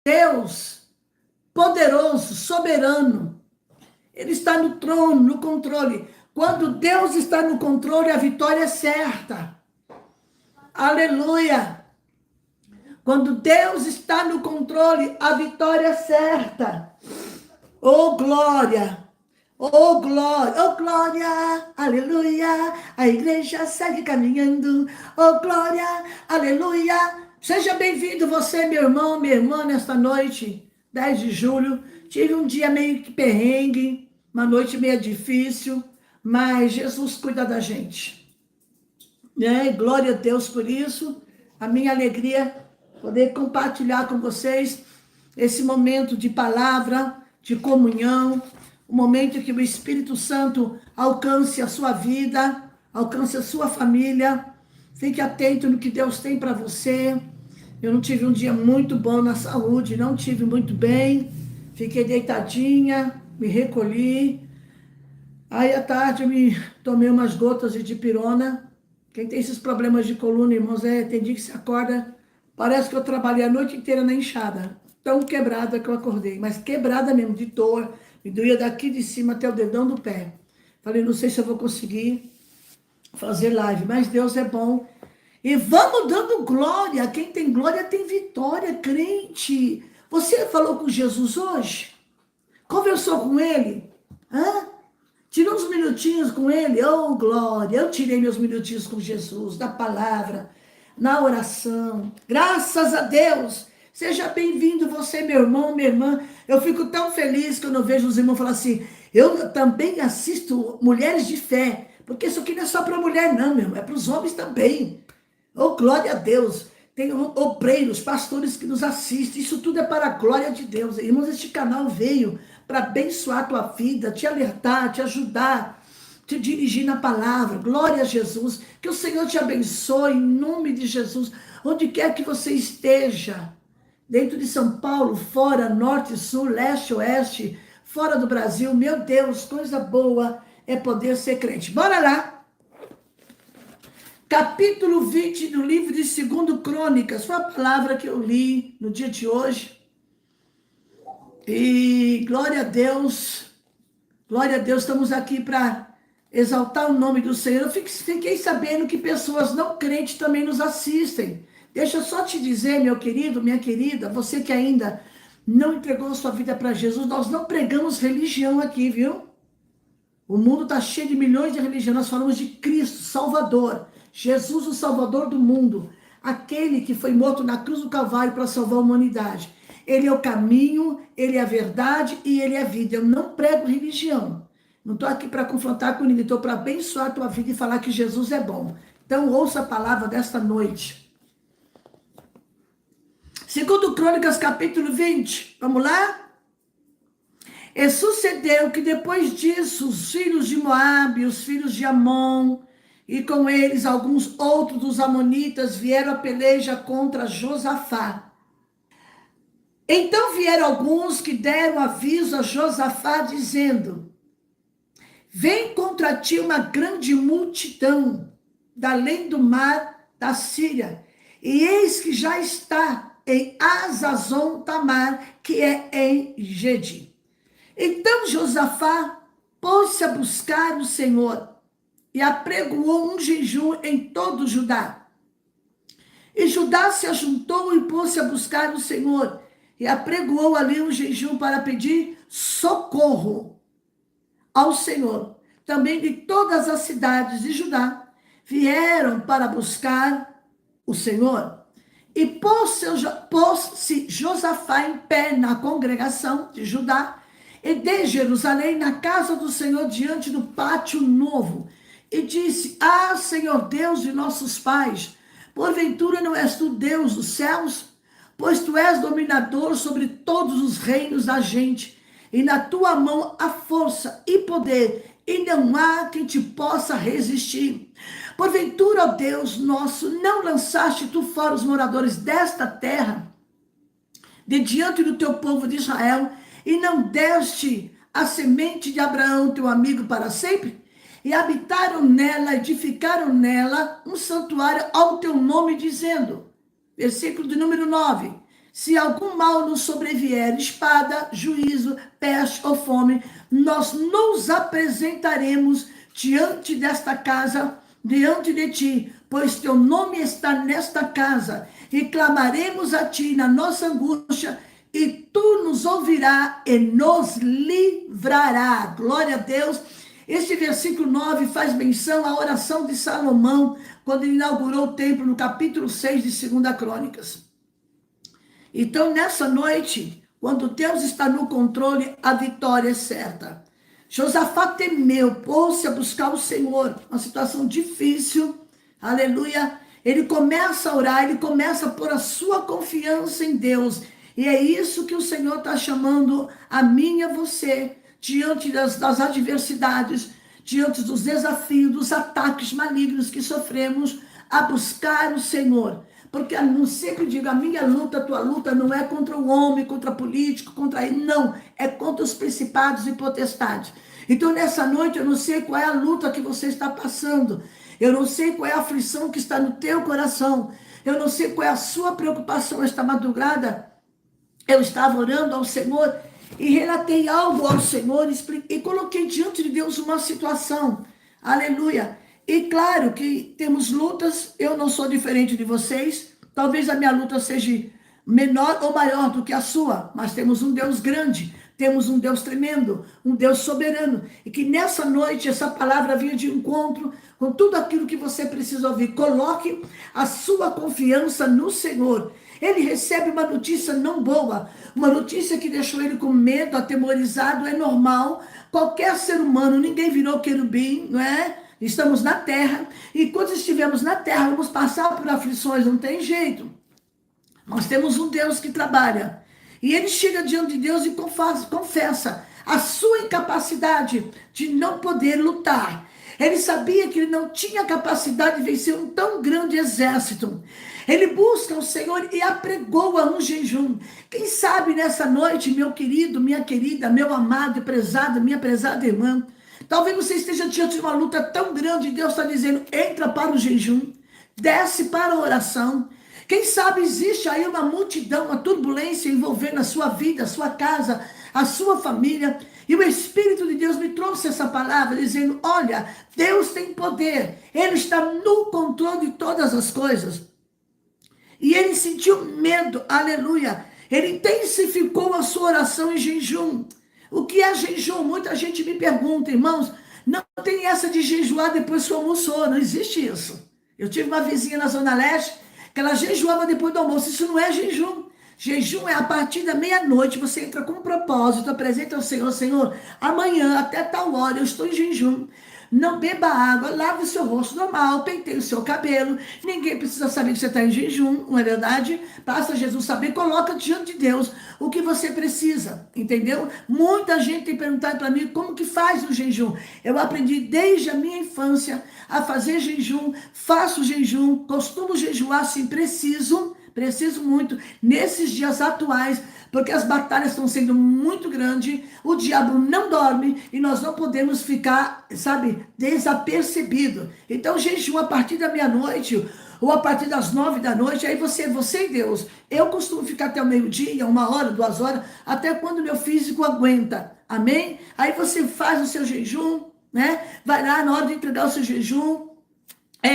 Deus, poderoso, soberano, Ele está no trono, no controle. Quando Deus está no controle, a vitória é certa. Aleluia! Quando Deus está no controle, a vitória é certa. Oh, glória! Oh, glória! Oh, glória! Aleluia! A igreja segue caminhando. Oh, glória! Aleluia! Seja bem-vindo você, meu irmão, minha irmã, nesta noite, 10 de julho. Tive um dia meio que perrengue, uma noite meio difícil, mas Jesus cuida da gente. Né? Glória a Deus por isso. A minha alegria poder compartilhar com vocês esse momento de palavra, de comunhão, um momento que o Espírito Santo alcance a sua vida, alcance a sua família. Fique atento no que Deus tem para você. Eu não tive um dia muito bom na saúde, não tive muito bem. Fiquei deitadinha, me recolhi. Aí à tarde eu me tomei umas gotas de dipirona. Quem tem esses problemas de coluna, irmãos, tem dia que se acorda, parece que eu trabalhei a noite inteira na enxada. Tão quebrada que eu acordei, mas quebrada mesmo, de dor. Me doía daqui de cima até o dedão do pé. Falei, não sei se eu vou conseguir fazer live, mas Deus é bom. E vamos dando glória. Quem tem glória tem vitória, crente. Você falou com Jesus hoje? Conversou com ele? Hã? Tirou uns minutinhos com ele? Oh, glória! Eu tirei meus minutinhos com Jesus, na palavra, na oração. Graças a Deus! Seja bem-vindo você, meu irmão, minha irmã. Eu fico tão feliz quando eu vejo os irmãos falar assim, eu também assisto Mulheres de Fé, porque isso aqui não é só para mulher não, meu irmão, é para os homens também. Oh, glória a Deus! Tem obreiros, pastores que nos assistem, isso tudo é para a glória de Deus. Irmãos, este canal veio para abençoar a tua vida, te alertar, te ajudar, te dirigir na palavra. Glória a Jesus. Que o Senhor te abençoe em nome de Jesus. Onde quer que você esteja, dentro de São Paulo, fora, norte, sul, leste, oeste, fora do Brasil, meu Deus, coisa boa é poder ser crente. Bora lá. Capítulo 20 do livro de 2 Crônicas, foi a palavra que eu li no dia de hoje. E glória a Deus, estamos aqui para exaltar o nome do Senhor. Eu fiquei sabendo que pessoas não crentes também nos assistem. Deixa eu só te dizer, meu querido, minha querida, você que ainda não entregou a sua vida para Jesus, nós não pregamos religião aqui, viu? O mundo está cheio de milhões de religiões, nós falamos de Cristo, Salvador, Jesus, o Salvador do mundo, aquele que foi morto na cruz do Calvário para salvar a humanidade. Ele é o caminho, ele é a verdade e ele é a vida. Eu não prego religião. Não estou aqui para confrontar com ninguém, estou para abençoar a tua vida e falar que Jesus é bom. Então ouça a palavra desta noite. 2 Crônicas, capítulo 20. Vamos lá? E sucedeu que depois disso, os filhos de Moabe, os filhos de Amon, e com eles alguns outros dos amonitas vieram a peleja contra Josafá. Então vieram alguns que deram aviso a Josafá, dizendo, vem contra ti uma grande multidão, da além do mar da Síria, e eis que já está em Azazon Tamar, que é em Gedi. Então Josafá pôs-se a buscar o Senhor, e apregoou um jejum em todo Judá. E Judá se ajuntou e pôs-se a buscar o Senhor, e apregoou ali um jejum para pedir socorro ao Senhor. Também de todas as cidades de Judá vieram para buscar o Senhor. E pôs-se Josafá em pé na congregação de Judá e de Jerusalém, na casa do Senhor, diante do pátio novo. E disse, Senhor Deus de nossos pais, porventura não és tu Deus dos céus? Pois tu és dominador sobre todos os reinos da gente, e na tua mão há força e poder, e não há quem te possa resistir. Porventura, ó Deus nosso, não lançaste tu fora os moradores desta terra, de diante do teu povo de Israel, e não deste a semente de Abraão, teu amigo, para sempre? E habitaram nela, edificaram nela um santuário ao teu nome, dizendo, versículo de número 9, se algum mal nos sobrevier, espada, juízo, peste ou fome, nós nos apresentaremos diante desta casa, diante de ti, pois teu nome está nesta casa, e clamaremos a ti na nossa angústia, e tu nos ouvirás e nos livrará. Glória a Deus. Este versículo 9 faz menção à oração de Salomão, quando ele inaugurou o templo, no capítulo 6 de 2 Crônicas. Então, nessa noite, quando Deus está no controle, a vitória é certa. Josafá temeu, pôs-se a buscar o Senhor, uma situação difícil, aleluia. Ele começa a orar, ele começa a pôr a sua confiança em Deus. E é isso que o Senhor está chamando a mim e a você, diante das adversidades, diante dos desafios, dos ataques malignos que sofremos, a buscar o Senhor. Porque eu sempre digo, a minha luta, a tua luta não é contra o homem, contra o político, contra ele, não. É contra os principados e potestades. Então, nessa noite, eu não sei qual é a luta que você está passando. Eu não sei qual é a aflição que está no teu coração. Eu não sei qual é a sua preocupação esta madrugada. Eu estava orando ao Senhor e relatei algo ao Senhor e coloquei diante de Deus uma situação. Aleluia. E claro que temos lutas, eu não sou diferente de vocês, talvez a minha luta seja menor ou maior do que a sua, mas temos um Deus grande, temos um Deus tremendo, um Deus soberano, e que nessa noite essa palavra venha de encontro com tudo aquilo que você precisa ouvir. Coloque a sua confiança no Senhor. Ele recebe uma notícia não boa, uma notícia que deixou ele com medo, atemorizado, é normal, qualquer ser humano, ninguém virou querubim, não é? Estamos na terra, e quando estivermos na terra, vamos passar por aflições, não tem jeito. Nós temos um Deus que trabalha, e ele chega diante de Deus e confessa a sua incapacidade de não poder lutar. Ele sabia que ele não tinha capacidade de vencer um tão grande exército. Ele busca o Senhor e apregoa um jejum. Quem sabe nessa noite, meu querido, minha querida, meu amado e prezado, minha prezada irmã, talvez você esteja diante de uma luta tão grande e Deus está dizendo, entra para o jejum, desce para a oração. Quem sabe existe aí uma multidão, uma turbulência envolvendo a sua vida, a sua casa, a sua família. E o Espírito de Deus me trouxe essa palavra dizendo, olha, Deus tem poder, Ele está no controle de todas as coisas. E ele sentiu medo, aleluia. Ele intensificou a sua oração em jejum. O que é jejum? Muita gente me pergunta, irmãos, não tem essa de jejuar depois que almoçou, não existe isso. Eu tive uma vizinha na Zona Leste, que ela jejuava depois do almoço, isso não é jejum. Jejum é a partir da meia-noite, você entra com um propósito, apresenta ao Senhor, Senhor, amanhã até tal hora eu estou em jejum. Não beba água, lave o seu rosto normal, penteie o seu cabelo. Ninguém precisa saber que você está em jejum, não é verdade? Basta Jesus saber, coloca diante de Deus o que você precisa, entendeu? Muita gente tem perguntado para mim como que faz o jejum. Eu aprendi desde a minha infância a fazer jejum, faço jejum, costumo jejuar se preciso muito, nesses dias atuais, porque as batalhas estão sendo muito grandes, o diabo não dorme e nós não podemos ficar, sabe, desapercebido. Então, jejum a partir da meia-noite ou a partir das 9 da noite, aí você e Deus. Eu costumo ficar até o meio-dia, 1 hora, 2 horas, até quando meu físico aguenta, amém? Aí você faz o seu jejum, né? Vai lá na hora de entregar o seu jejum,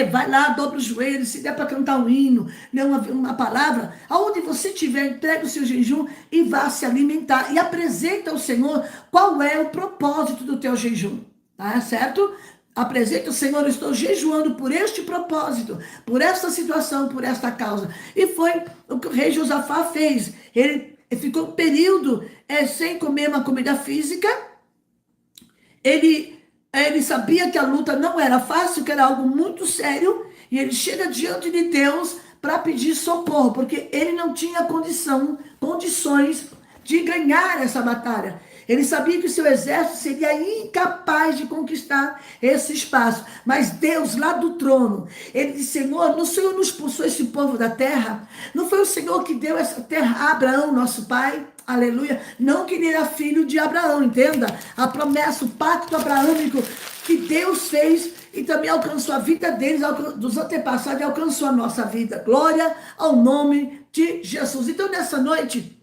vai lá, dobra os joelhos, se der para cantar um hino, ler uma palavra, aonde você estiver, entrega o seu jejum e vá se alimentar. E apresenta ao Senhor qual é o propósito do teu jejum, tá certo? Apresenta ao Senhor, eu estou jejuando por este propósito, por esta situação, por esta causa. E foi o que o rei Josafá fez. Ele ficou um período sem comer uma comida física. Ele sabia que a luta não era fácil, que era algo muito sério, e ele chega diante de Deus para pedir socorro, porque ele não tinha condições de ganhar essa batalha. Ele sabia que o seu exército seria incapaz de conquistar esse espaço. Mas Deus, lá do trono, ele disse, Senhor, o Senhor nos expulsou esse povo da terra? Não foi o Senhor que deu essa terra a Abraão, nosso pai? Aleluia. Não que ele era filho de Abraão, entenda? A promessa, o pacto abraâmico que Deus fez e também alcançou a vida deles, dos antepassados, e alcançou a nossa vida. Glória ao nome de Jesus. Então, nessa noite,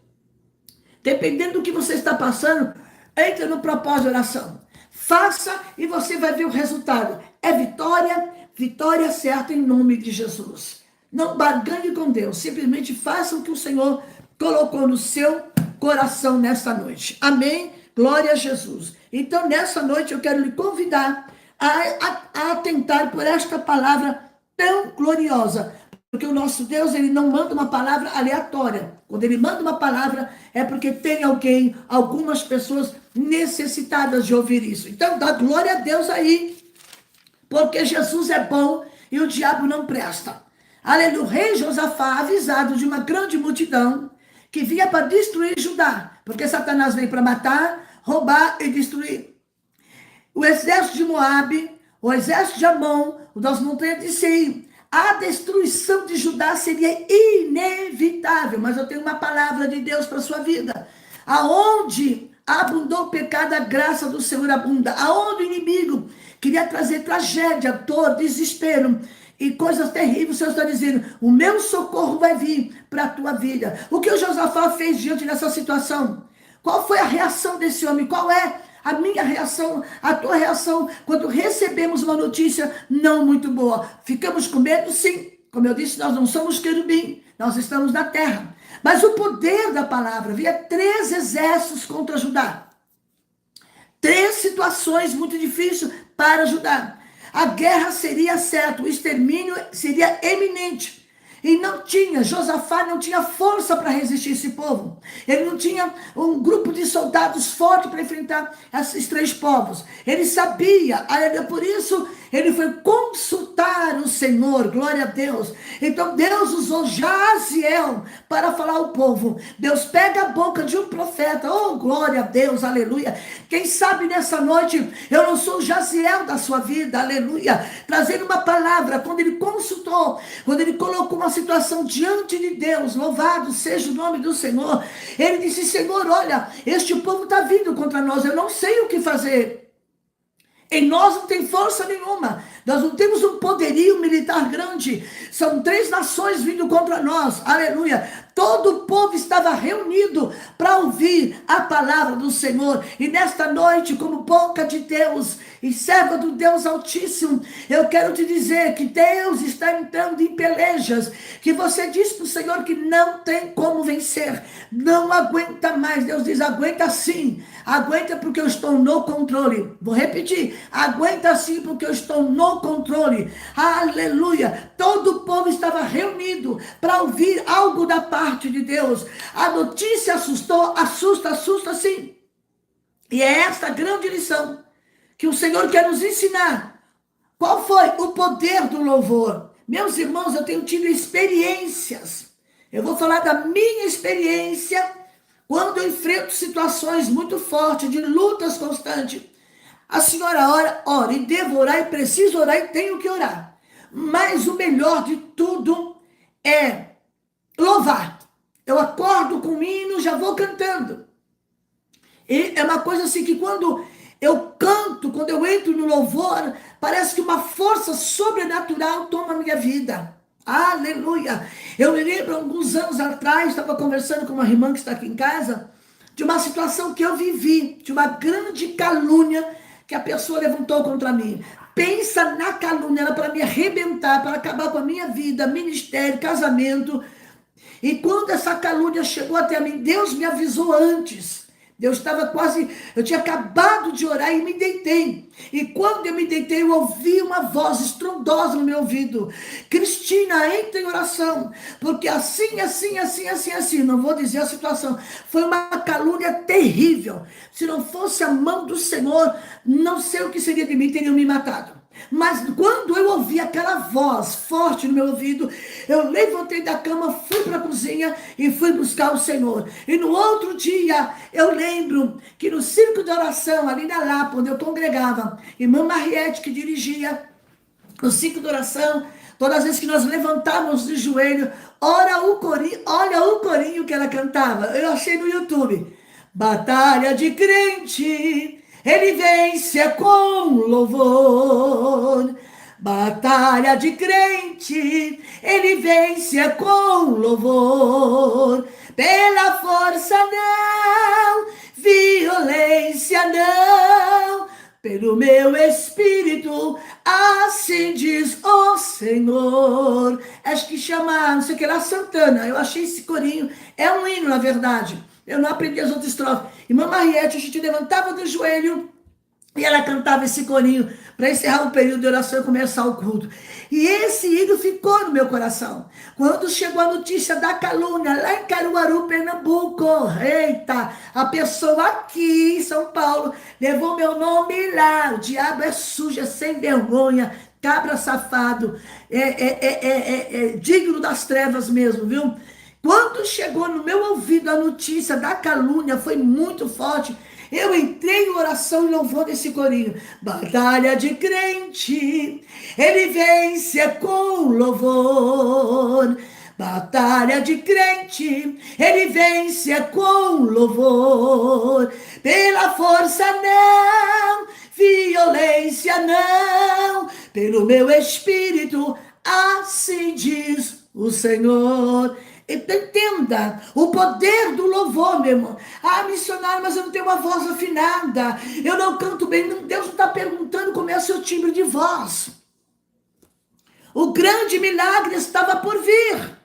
dependendo do que você está passando, entre no propósito de oração. Faça e você vai ver o resultado. É vitória, vitória certa em nome de Jesus. Não barganhe com Deus, simplesmente faça o que o Senhor colocou no seu coração nessa noite. Amém? Glória a Jesus. Então, nessa noite, eu quero lhe convidar a atentar por esta palavra tão gloriosa. Porque o nosso Deus, ele não manda uma palavra aleatória. Quando ele manda uma palavra, é porque tem alguém, algumas pessoas necessitadas de ouvir isso. Então, dá glória a Deus aí, porque Jesus é bom e o diabo não presta. Aleluia. O rei Josafá, avisado de uma grande multidão, que vinha para destruir Judá, porque Satanás veio para matar, roubar e destruir. O exército de Moabe, o exército de Amon, o das montanhas de Seir. A destruição de Judá seria inevitável, mas eu tenho uma palavra de Deus para a sua vida. Aonde abundou o pecado, a graça do Senhor abunda. Aonde o inimigo queria trazer tragédia, dor, desespero e coisas terríveis, o Senhor está dizendo, o meu socorro vai vir para a tua vida. O que o Josafá fez diante dessa situação? Qual foi a reação desse homem? Qual é a minha reação, a tua reação, quando recebemos uma notícia não muito boa? Ficamos com medo? Sim. Como eu disse, nós não somos querubim, nós estamos na terra. Mas o poder da palavra, havia 3 exércitos contra Judá. 3 situações muito difíceis para Judá. A guerra seria certa, o extermínio seria eminente. E não tinha, Josafá não tinha força para resistir esse povo. Ele não tinha um grupo de soldados forte para enfrentar esses 3 povos. Ele sabia, por isso ele foi consultar o Senhor, glória a Deus. Então Deus usou Jaziel para falar ao povo. Deus pega a boca de um profeta, oh glória a Deus, aleluia. Quem sabe nessa noite eu não sou o Jaziel da sua vida, aleluia. Trazendo uma palavra, quando ele consultou, quando ele colocou uma situação diante de Deus, louvado seja o nome do Senhor. Ele disse, Senhor, olha, este povo está vindo contra nós, eu não sei o que fazer. Em nós não tem força nenhuma. Nós não temos um poderio militar grande. São 3 nações vindo contra nós. Aleluia. Todo o povo estava reunido para ouvir a palavra do Senhor. E nesta noite, como boca de Deus e serva do Deus Altíssimo, eu quero te dizer que Deus está entrando em pelejas, que você diz para o Senhor que não tem como vencer. Não aguenta mais. Deus diz, aguenta sim. Aguenta porque eu estou no controle. Vou repetir. Aguenta sim porque eu estou no controle. Aleluia. Todo o povo estava reunido para ouvir algo da parte de Deus. A notícia assustou, assusta sim. E é esta grande lição que o Senhor quer nos ensinar. Qual foi o poder do louvor? Meus irmãos, eu tenho tido experiências. Eu vou falar da minha experiência quando eu enfrento situações muito fortes, de lutas constantes. A senhora ora e devo orar, e preciso orar e tenho que orar. Mas o melhor de tudo é louvar. Eu acordo com o hino, já vou cantando. E é uma coisa assim que quando eu canto, quando eu entro no louvor, parece que uma força sobrenatural toma a minha vida. Aleluia. Eu me lembro, alguns anos atrás, estava conversando com uma irmã que está aqui em casa, de uma situação que eu vivi, de uma grande calúnia que a pessoa levantou contra mim. Pensa na calúnia, era para me arrebentar, para acabar com a minha vida, ministério, casamento. E quando essa calúnia chegou até mim, Deus me avisou antes. Deus estava quase, eu tinha acabado de orar e me deitei. E quando eu me deitei, eu ouvi uma voz estrondosa no meu ouvido. Cristina, entre em oração. Porque assim, não vou dizer a situação. Foi uma calúnia terrível. Se não fosse a mão do Senhor, não sei o que seria de mim, teriam me matado. Mas quando eu ouvi aquela voz forte no meu ouvido, eu levantei da cama, fui para a cozinha e fui buscar o Senhor. E no outro dia, eu lembro que no círculo de oração, ali na Lapa, onde eu congregava, irmã Mariette, que dirigia o círculo de oração, todas as vezes que nós levantávamos de joelho, olha o corinho que ela cantava. Eu achei no YouTube. Batalha de crente, ele vence com louvor. Batalha de crente, ele vence com louvor. Pela força não, violência não, pelo meu espírito, assim diz o Senhor. Acho que chama, não sei o que lá, Santana. Eu achei esse corinho, é um hino, na verdade. Eu não aprendi as outras estrofes. Irmã Mariette, a gente levantava do joelho e ela cantava esse corinho para encerrar o período de oração e começar o culto. E esse hino ficou no meu coração. Quando chegou a notícia da calúnia lá em Caruaru, Pernambuco, eita, a pessoa aqui em São Paulo levou meu nome lá. O diabo é sujo, é sem vergonha, cabra safado, é digno das trevas mesmo, viu? Quando chegou no meu ouvido a notícia da calúnia, foi muito forte. Eu entrei em oração e louvor desse corinho. Batalha de crente, ele vence com louvor. Batalha de crente, ele vence com louvor. Pela força não, violência não, pelo meu espírito, assim diz o Senhor. Entenda o poder do louvor, meu irmão. Ah, missionário, mas eu não tenho uma voz afinada, eu não canto bem. Deus não está perguntando como é o seu timbre de voz. O grande milagre estava por vir.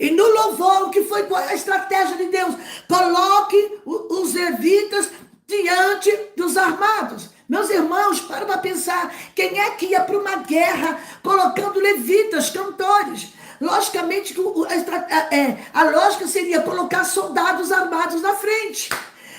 E no louvor, o que foi a estratégia de Deus? Coloque os levitas diante dos armados. Meus irmãos, para pensar, quem é que ia para uma guerra colocando levitas, cantores? Logicamente, a lógica seria colocar soldados armados na frente.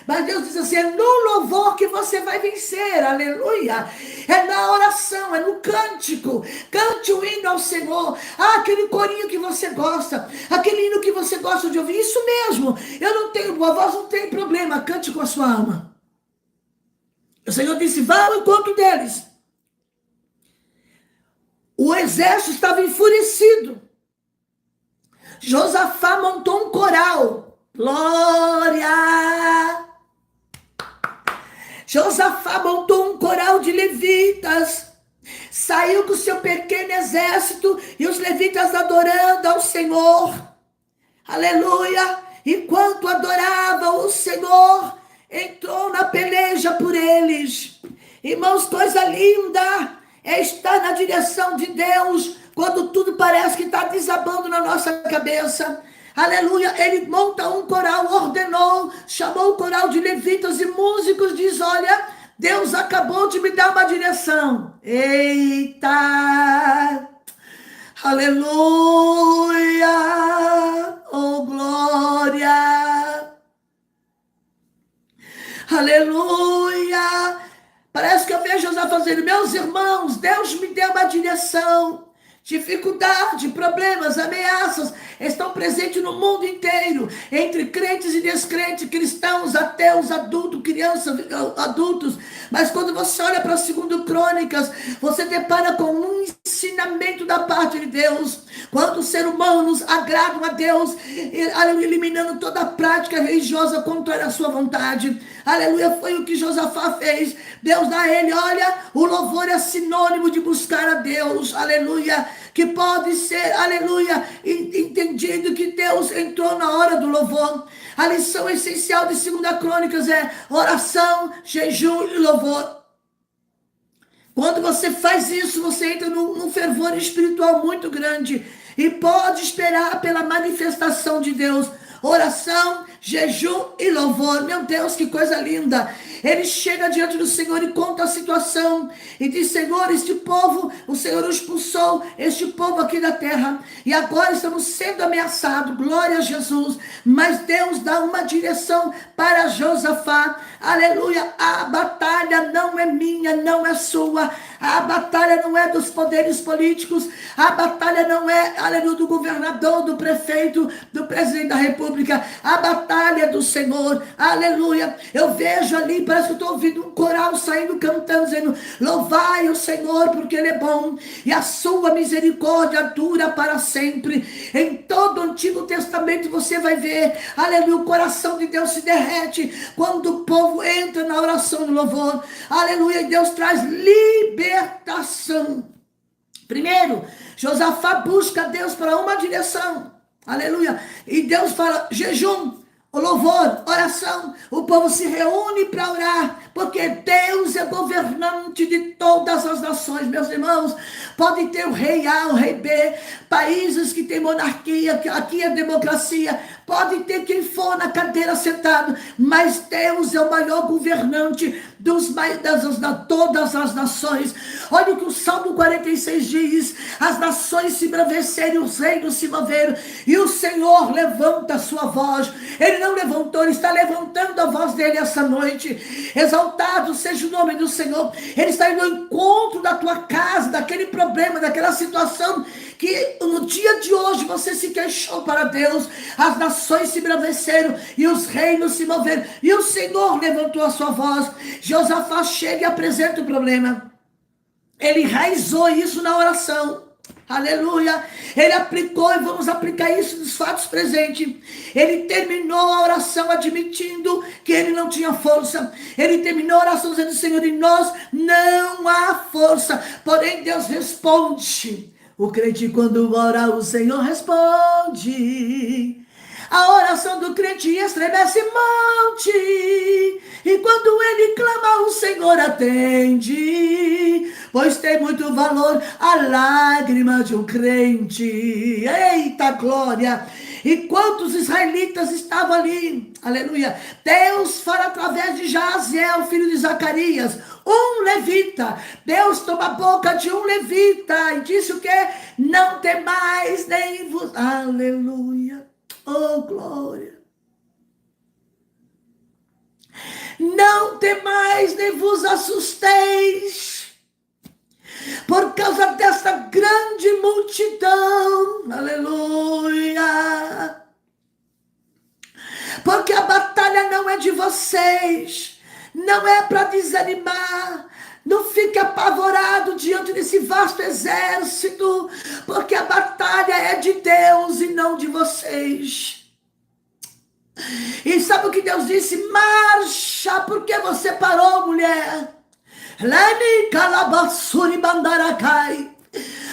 Mas Deus diz assim, é no louvor que você vai vencer, aleluia. É na oração, é no cântico. Cante o hino ao Senhor. Ah, aquele corinho que você gosta, aquele hino que você gosta de ouvir, isso mesmo. Eu não tenho boa voz, não tem problema, cante com a sua alma. O Senhor disse, vá ao encontro deles. O exército estava enfurecido. Josafá montou um coral. Glória! Josafá montou um coral de levitas. Saiu com seu pequeno exército e os levitas adorando ao Senhor. Aleluia! Enquanto adoravam o Senhor, entrou na peleja por eles. Irmãos, coisa linda é estar na direção de Deus quando tudo parece que está desabando na nossa cabeça. Aleluia, ele monta um coral, ordenou, chamou o coral de levitas e músicos, diz, olha, Deus acabou de me dar uma direção. Eita! Aleluia! Oh, glória! Aleluia! Parece que eu vejo José fazendo, meus irmãos, Deus me deu uma direção. Dificuldade, problemas, ameaças estão presentes no mundo inteiro, entre crentes e descrentes, cristãos, ateus, adultos, crianças, adultos. Mas quando você olha para 2 Crônicas, você depara com um ensinamento da parte de Deus. Quando os seres humanos agradam a Deus, eliminando toda a prática religiosa contrária à sua vontade. Aleluia, foi o que Josafá fez. Deus dá a ele, olha, o louvor é sinônimo de buscar a Deus. Aleluia, que pode ser, aleluia, entendido que Deus entrou na hora do louvor. A lição essencial de 2 Crônicas é oração, jejum e louvor. Quando você faz isso, você entra num fervor espiritual muito grande e pode esperar pela manifestação de Deus. Oração, jejum e louvor. Meu Deus, que coisa linda. Ele chega diante do Senhor e conta a situação. E diz, Senhor, este povo, o Senhor expulsou este povo aqui da terra. E agora estamos sendo ameaçados. Glória a Jesus. Mas Deus dá uma direção para Josafá. Aleluia. A batalha não é minha, não é sua. A batalha não é dos poderes políticos. A batalha não é, aleluia, do governador, do prefeito, do presidente da república. A batalha é do Senhor. Aleluia. Eu vejo ali para parece que eu estou ouvindo um coral saindo cantando, dizendo: louvai o Senhor porque Ele é bom e a sua misericórdia dura para sempre. Em todo o Antigo Testamento você vai ver, aleluia, o coração de Deus se derrete quando o povo entra na oração do louvor. Aleluia, e Deus traz libertação. Primeiro, Josafá busca Deus para uma direção. Aleluia. E Deus fala: jejum, louvor, oração. O povo se reúne para orar, porque Deus é governante de todas as nações, meus irmãos. Pode ter o rei A, o rei B, países que tem monarquia, que aqui é democracia, pode ter quem for na cadeira sentado, mas Deus é o maior governante de todas as nações. Olha o que o Salmo 46 diz: as nações se embraveceram, os reinos se moveram, e o Senhor levanta a sua voz. Ele não levantou, Ele está levantando a voz dele essa noite. Exaltado seja o nome do Senhor. Ele está indo ao encontro da tua casa, daquele problema, daquela situação que no dia de hoje você se queixou para Deus. As nações se embraveceram e os reinos se moveram, e o Senhor levantou a sua voz. Josafá chega e apresenta o problema. Ele enraizou isso na oração. Aleluia. Ele aplicou, e vamos aplicar isso nos fatos presentes. Ele terminou a oração admitindo que ele não tinha força. Ele terminou a oração dizendo: Senhor, em nós não há força. Porém Deus responde. O crente, quando ora, o Senhor responde. A oração do crente estremece monte, e quando ele clama, o Senhor atende, pois tem muito valor a lágrima de um crente. Eita glória! E quantos israelitas estavam ali? Aleluia! Deus fala através de Jaziel, filho de Zacarias, um levita. Deus toma a boca de um levita e disse o quê? Não temais nem vos... Aleluia! Oh, glória! Não temais nem vos assusteis por causa dessa grande multidão. Aleluia! Porque a batalha não é de vocês, não é para desanimar. Não fique apavorado diante desse vasto exército, porque a batalha é de Deus e não de vocês. E sabe o que Deus disse? Marcha, porque você parou, mulher. Leni calabassuri bandaracai.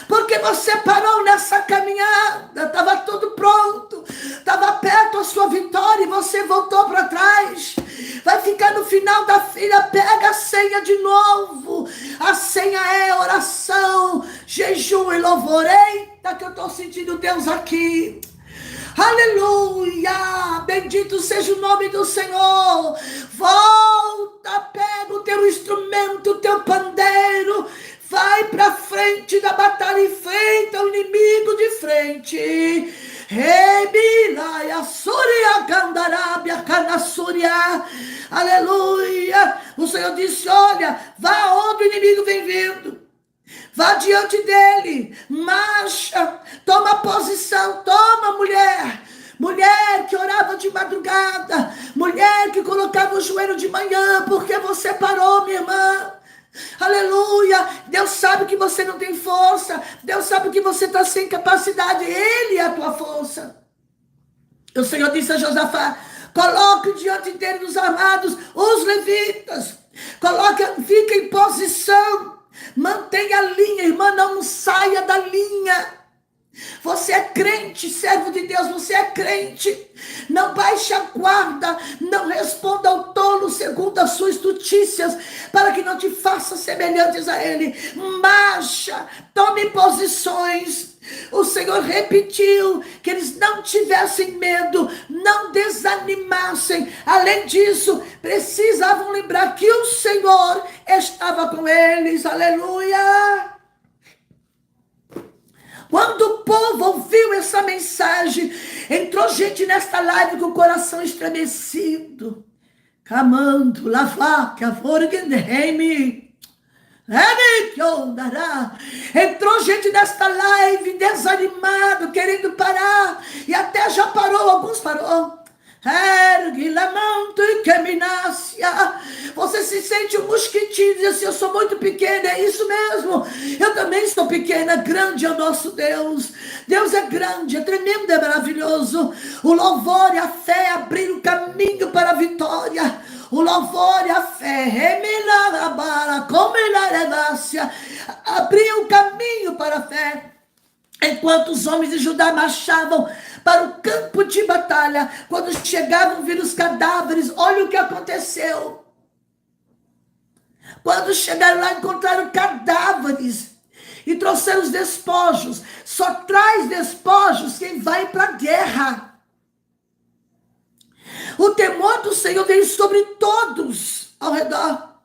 Porque você parou nessa caminhada, estava tudo pronto, estava perto a sua vitória e você voltou para trás. Vai ficar no final da fila, pega a senha de novo. A senha é oração, jejum e louvor. Eita, que eu estou sentindo Deus aqui. Aleluia, bendito seja o nome do Senhor. Volta, pega o teu instrumento, o teu pandeiro, vai para frente da batalha, enfrenta o inimigo de frente. Aleluia. O Senhor disse: olha, vá onde o inimigo vem vindo, vá diante dele, marcha, toma posição, toma, mulher. Mulher que orava de madrugada, mulher que colocava o joelho de manhã, porque você parou, minha irmã. Aleluia. Deus sabe que você não tem força, Deus sabe que você está sem capacidade, Ele é a tua força. O Senhor disse a Josafá: coloque diante dele dos armados os levitas, fique em posição, mantenha a linha, irmã, não saia da linha. Você é crente, servo de Deus, você é crente. Não baixe a guarda, não responda ao tolo segundo as suas notícias, para que não te faça semelhantes a ele. Marcha, tome posições. O Senhor repetiu que eles não tivessem medo, não desanimassem. Além disso, precisavam lembrar que o Senhor estava com eles. Aleluia! Quando o povo ouviu essa mensagem, entrou gente nesta live com o coração estremecido, clamando: Lavaca, Forgenheim. Entrou gente nesta live desanimado, querendo parar, e até já parou, alguns parou. Você se sente um mosquitinho, diz assim, eu sou muito pequena, é isso mesmo. Eu também sou pequena, grande é o nosso Deus. Deus é grande, é tremendo, é maravilhoso. O louvor e a fé abriram o caminho para a vitória. O louvor e a fé, abriu o caminho para a fé. Enquanto os homens de Judá marchavam para o campo de batalha, quando chegavam, viram os cadáveres, olha o que aconteceu. Quando chegaram lá, encontraram cadáveres e trouxeram os despojos. Só traz despojos quem vai para a guerra. O temor do Senhor veio sobre todos ao redor.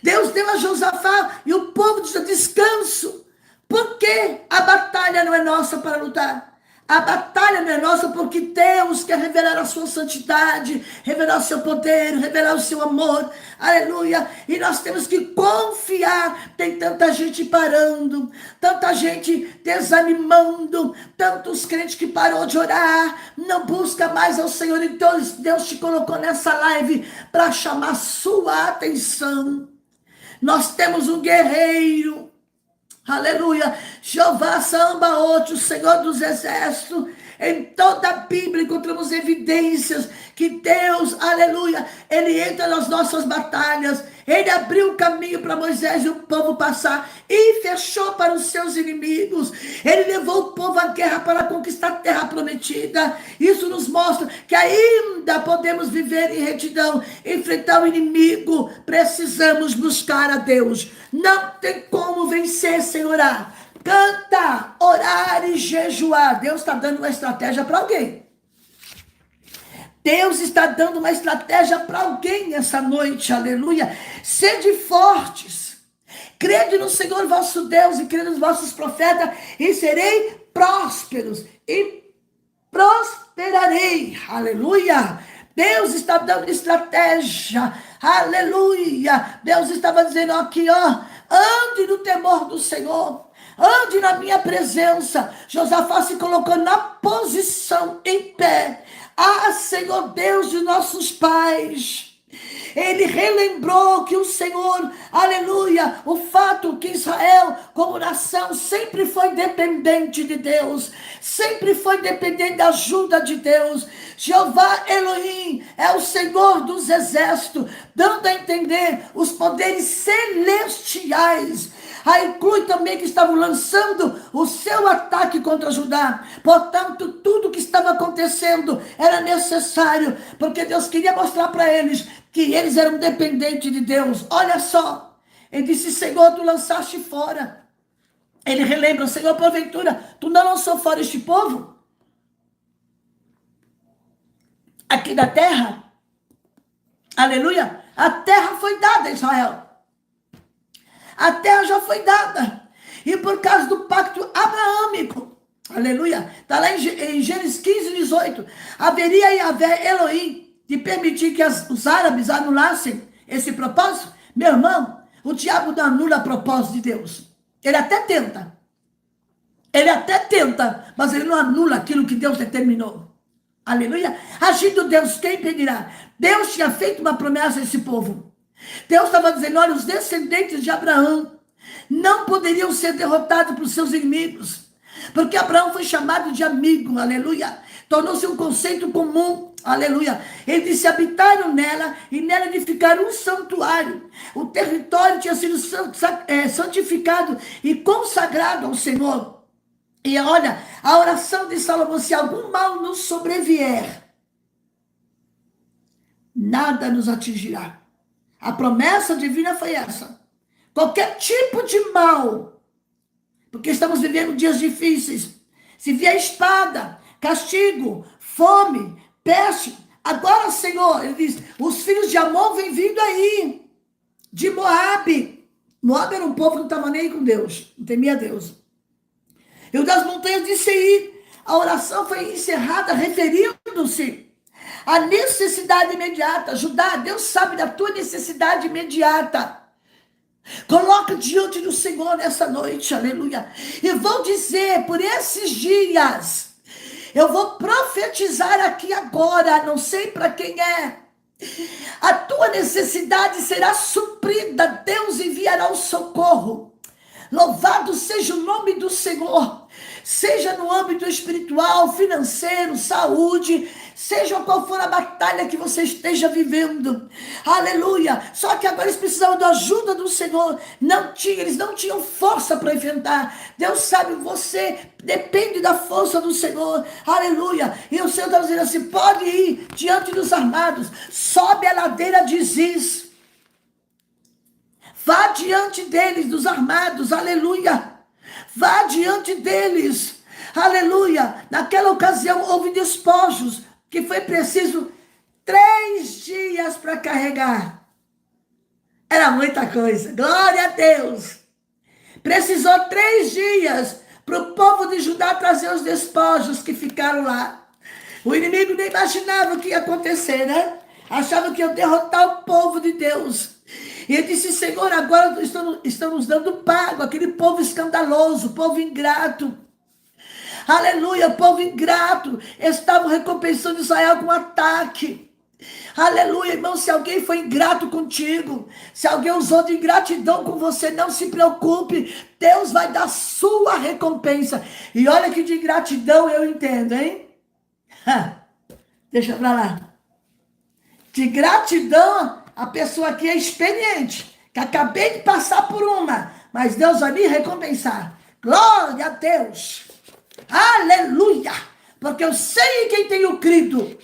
Deus deu a Josafá e o povo disse, descanso. Porque a batalha não é nossa para lutar. A batalha não é nossa porque Deus quer revelar a sua santidade, revelar o seu poder, revelar o seu amor. Aleluia. E nós temos que confiar. Tem tanta gente parando, tanta gente desanimando, tantos crentes que parou de orar, não busca mais ao Senhor. Então Deus te colocou nessa live para chamar sua atenção. Nós temos um guerreiro. Aleluia, Jeová Sabaote, o Senhor dos Exércitos. Em toda a Bíblia encontramos evidências que Deus, aleluia, Ele entra nas nossas batalhas. Ele abriu o caminho para Moisés e o povo passar e fechou para os seus inimigos. Ele levou o povo à guerra para conquistar a terra prometida. Isso nos mostra que ainda podemos viver em retidão, enfrentar o inimigo. Precisamos buscar a Deus. Não tem como vencer sem orar. Canta, orar e jejuar. Deus está dando uma estratégia para alguém. Deus está dando uma estratégia para alguém essa noite, aleluia. Sede fortes, crede no Senhor vosso Deus e crede nos vossos profetas e serei prósperos e prosperarei, aleluia. Deus está dando estratégia, aleluia. Deus estava dizendo aqui, ó, ande no temor do Senhor. Ande na minha presença. Josafá se colocou na posição em pé. Ah, Senhor Deus de nossos pais. Ele relembrou que o Senhor, aleluia, o fato que Israel, como nação, sempre foi dependente de Deus, sempre foi dependente da ajuda de Deus. Jeová Elohim é o Senhor dos exércitos, dando a entender os poderes celestiais. Aí inclui também que estavam lançando o seu ataque contra Judá. Portanto, tudo que estava acontecendo era necessário, porque Deus queria mostrar para eles que eles eram dependentes de Deus. Olha só, ele disse, Senhor, tu lançaste fora. Ele relembra, Senhor, porventura, tu não lançou fora este povo? Aqui da terra? Aleluia. A terra foi dada a Israel. A terra já foi dada. E por causa do pacto abraâmico, aleluia, está lá em Gênesis 15, 18, haveria Yahvé Elohim de permitir que os árabes anulassem esse propósito? Meu irmão, o diabo não anula propósito de Deus. Ele até tenta. Mas ele não anula aquilo que Deus determinou. Aleluia. Agindo Deus, quem impedirá? Deus tinha feito uma promessa a esse povo. Deus estava dizendo, olha, os descendentes de Abraão não poderiam ser derrotados por seus inimigos, porque Abraão foi chamado de amigo, aleluia, tornou-se um conceito comum, aleluia. Ele disse, habitaram nela e nela edificaram um santuário. O território tinha sido santificado e consagrado ao Senhor. E olha, a oração de Salomão, se algum mal nos sobrevier, nada nos atingirá. A promessa divina foi essa. Qualquer tipo de mal, porque estamos vivendo dias difíceis. Se vier espada, castigo, fome, peste, agora, Senhor, ele diz, os filhos de Amon vêm vindo aí, de Moabe. Moabe era um povo que não estava nem com Deus, não temia Deus. E o das montanhas de Seir. A oração foi encerrada referindo-se a necessidade imediata. Judá, Deus sabe da tua necessidade imediata. Coloca diante do Senhor nessa noite, aleluia. E vou dizer, por esses dias, eu vou profetizar aqui agora, não sei para quem é. A tua necessidade será suprida. Deus enviará o socorro. Louvado seja o nome do Senhor. Seja no âmbito espiritual, financeiro, saúde, seja qual for a batalha que você esteja vivendo. Aleluia. Só que agora eles precisavam da ajuda do Senhor. Eles não tinham força para enfrentar. Deus sabe, você depende da força do Senhor. Aleluia. E o Senhor está dizendo assim: pode ir diante dos armados. Sobe a ladeira de Ziz. Vá diante deles, dos armados, aleluia. Vá diante deles, aleluia. Naquela ocasião houve despojos, que foi preciso 3 dias para carregar. Era muita coisa, glória a Deus. Precisou 3 dias para o povo de Judá trazer os despojos que ficaram lá. O inimigo nem imaginava o que ia acontecer, né? Achava que ia derrotar o povo de Deus. E ele disse: Senhor, agora estamos dando pago aquele povo escandaloso, povo ingrato. Aleluia, povo ingrato. Estavam recompensando Israel com ataque. Aleluia, irmão, se alguém foi ingrato contigo, se alguém usou de ingratidão com você, não se preocupe. Deus vai dar sua recompensa. E olha que de ingratidão eu entendo, hein? Deixa pra lá. De gratidão, a pessoa aqui é experiente, que acabei de passar por uma, mas Deus vai me recompensar. Glória a Deus. Aleluia. Porque eu sei em quem tenho crido.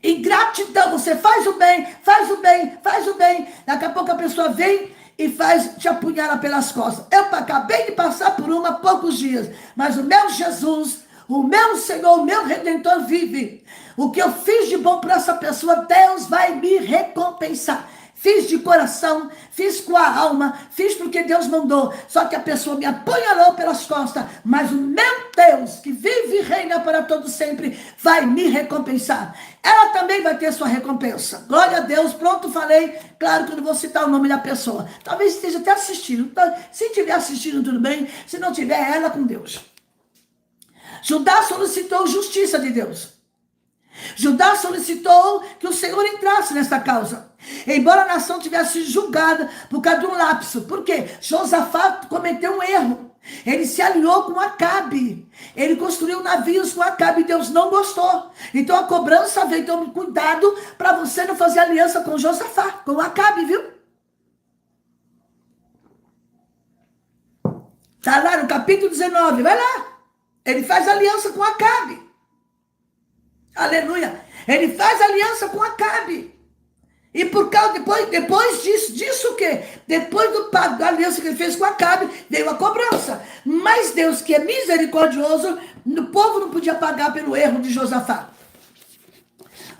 Em gratidão, você faz o bem, faz o bem, faz o bem. Daqui a pouco a pessoa vem e te apunhala pelas costas. Eu acabei de passar por uma há poucos dias, mas o meu Jesus, o meu Senhor, o meu Redentor vive. O que eu fiz de bom para essa pessoa, Deus vai me recompensar. Fiz de coração, fiz com a alma, fiz porque Deus mandou. Só que a pessoa me apunhalou pelas costas. Mas o meu Deus, que vive e reina para todo sempre, vai me recompensar. Ela também vai ter sua recompensa. Glória a Deus. Pronto, falei. Claro que eu não vou citar o nome da pessoa. Talvez esteja até assistindo. Se estiver assistindo, tudo bem. Se não tiver, ela com Deus. Judá solicitou justiça de Deus. Judá solicitou que o Senhor entrasse nessa causa. Embora a nação tivesse julgada por causa de um lapso. Por quê? Josafá cometeu um erro. Ele se alinhou com Acabe. Ele construiu navios com Acabe e Deus não gostou. Então a cobrança veio. Então cuidado para você não fazer aliança com Josafá, com Acabe, viu? Está lá no capítulo 19, vai lá. Ele faz aliança com Acabe. Aleluia. Ele faz aliança com Acabe. E por causa, depois disso o quê? Depois do pacto, da aliança que ele fez com Acabe, veio a cobrança. Mas Deus, que é misericordioso, o povo não podia pagar pelo erro de Josafá.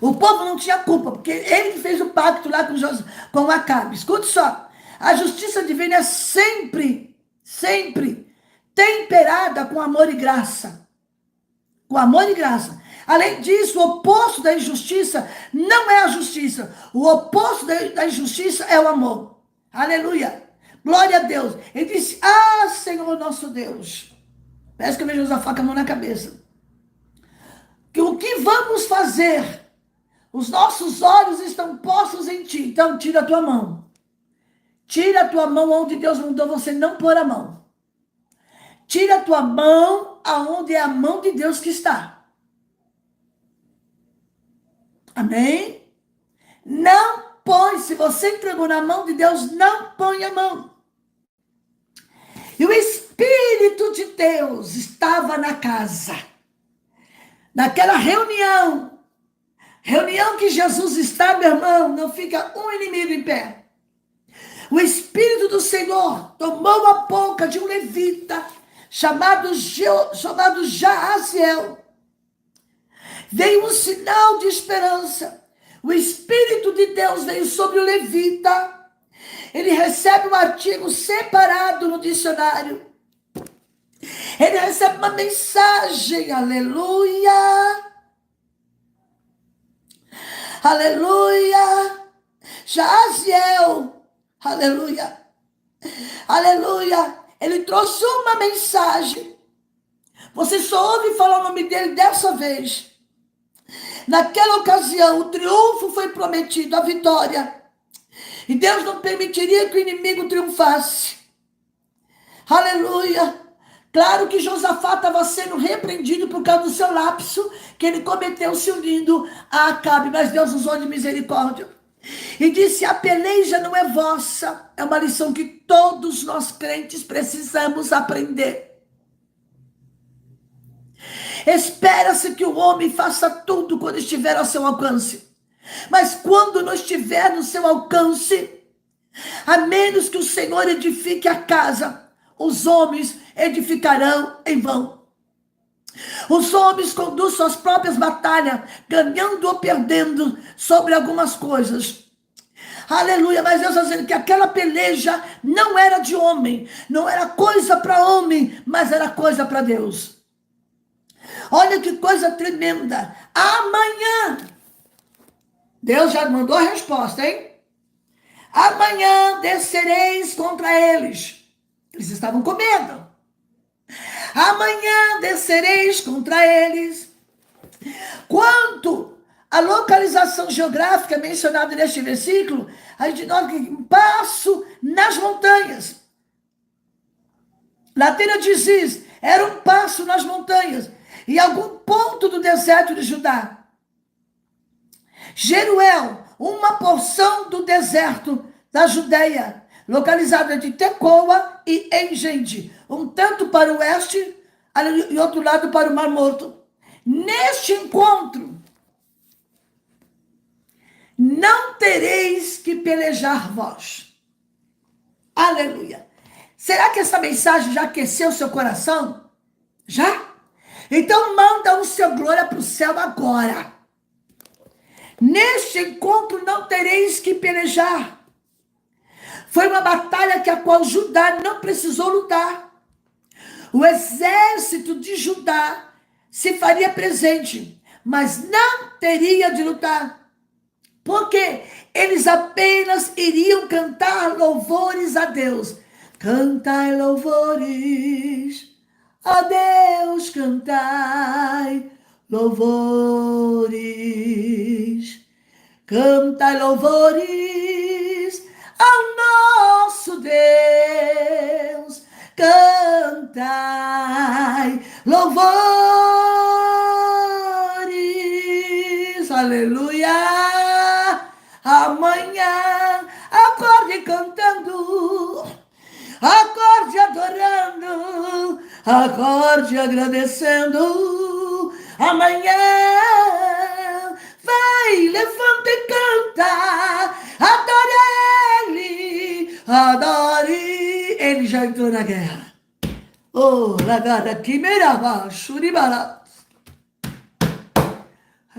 O povo não tinha culpa, porque ele fez o pacto lá com Acabe. Escute só. A justiça divina é sempre temperada com amor e graça. Com amor e graça. Além disso, o oposto da injustiça não é a justiça. O oposto da injustiça é o amor. Aleluia. Glória a Deus. Ele disse: ah, Senhor nosso Deus. Parece que eu vejo Josafá com a mão na cabeça. O que vamos fazer? Os nossos olhos estão postos em ti. Então, tira a tua mão. Tira a tua mão onde Deus mandou você não pôr a mão. Tira a tua mão aonde é a mão de Deus que está. Amém? Não põe, se você entregou na mão de Deus, não põe a mão. E o Espírito de Deus estava na casa. Naquela reunião que Jesus está, meu irmão, não fica um inimigo em pé. O Espírito do Senhor tomou a boca de um levita chamado Jaaziel. Veio um sinal de esperança. O Espírito de Deus veio sobre o levita. Ele recebe um artigo separado no dicionário. Ele recebe uma mensagem. Aleluia. Aleluia. Jaaziel. Aleluia. Aleluia. Ele trouxe uma mensagem. Você só ouve falar o nome dele dessa vez. Naquela ocasião, o triunfo foi prometido, a vitória. E Deus não permitiria que o inimigo triunfasse. Aleluia. Claro que Josafá estava sendo repreendido por causa do seu lapso, que ele cometeu se unindo a Acabe, mas Deus usou de misericórdia. E disse: a peleja não é vossa. É uma lição que todos nós crentes precisamos aprender. Espera-se que o homem faça tudo quando estiver ao seu alcance. Mas quando não estiver no seu alcance, a menos que o Senhor edifique a casa, os homens edificarão em vão. Os homens conduzem suas próprias batalhas, ganhando ou perdendo sobre algumas coisas. Aleluia, mas Deus está dizendo que aquela peleja não era de homem, não era coisa para homem, mas era coisa para Deus. Olha que coisa tremenda. Amanhã, Deus já mandou a resposta, hein? Amanhã descereis contra eles. Eles estavam com medo. Amanhã descereis contra eles. Quanto à localização geográfica mencionada neste versículo, a gente nota que um passo nas montanhas. Na terra de Ziz, era um passo nas montanhas, em algum ponto do deserto de Judá. Jeruel, uma porção do deserto da Judeia, localizada entre Tecoa e Engedi, um tanto para o oeste e outro lado para o Mar Morto. Neste encontro, não tereis que pelejar vós. Aleluia. Será que essa mensagem já aqueceu seu coração? Já? Então manda o seu glória para o céu agora. Neste encontro não tereis que pelejar. Foi uma batalha que a qual Judá não precisou lutar. O exército de Judá se faria presente, mas não teria de lutar. Porque eles apenas iriam cantar louvores a Deus. Cantai louvores a Deus, cantai louvores. Cantai louvores ao nosso Deus. Cantai louvores. Aleluia. Amanhã acorde cantando, acorde adorando, acorde agradecendo. Amanhã vai, levanta e canta, adore Ele, adore. Ele já entrou na guerra. Oh, lagada quimerava, churibara.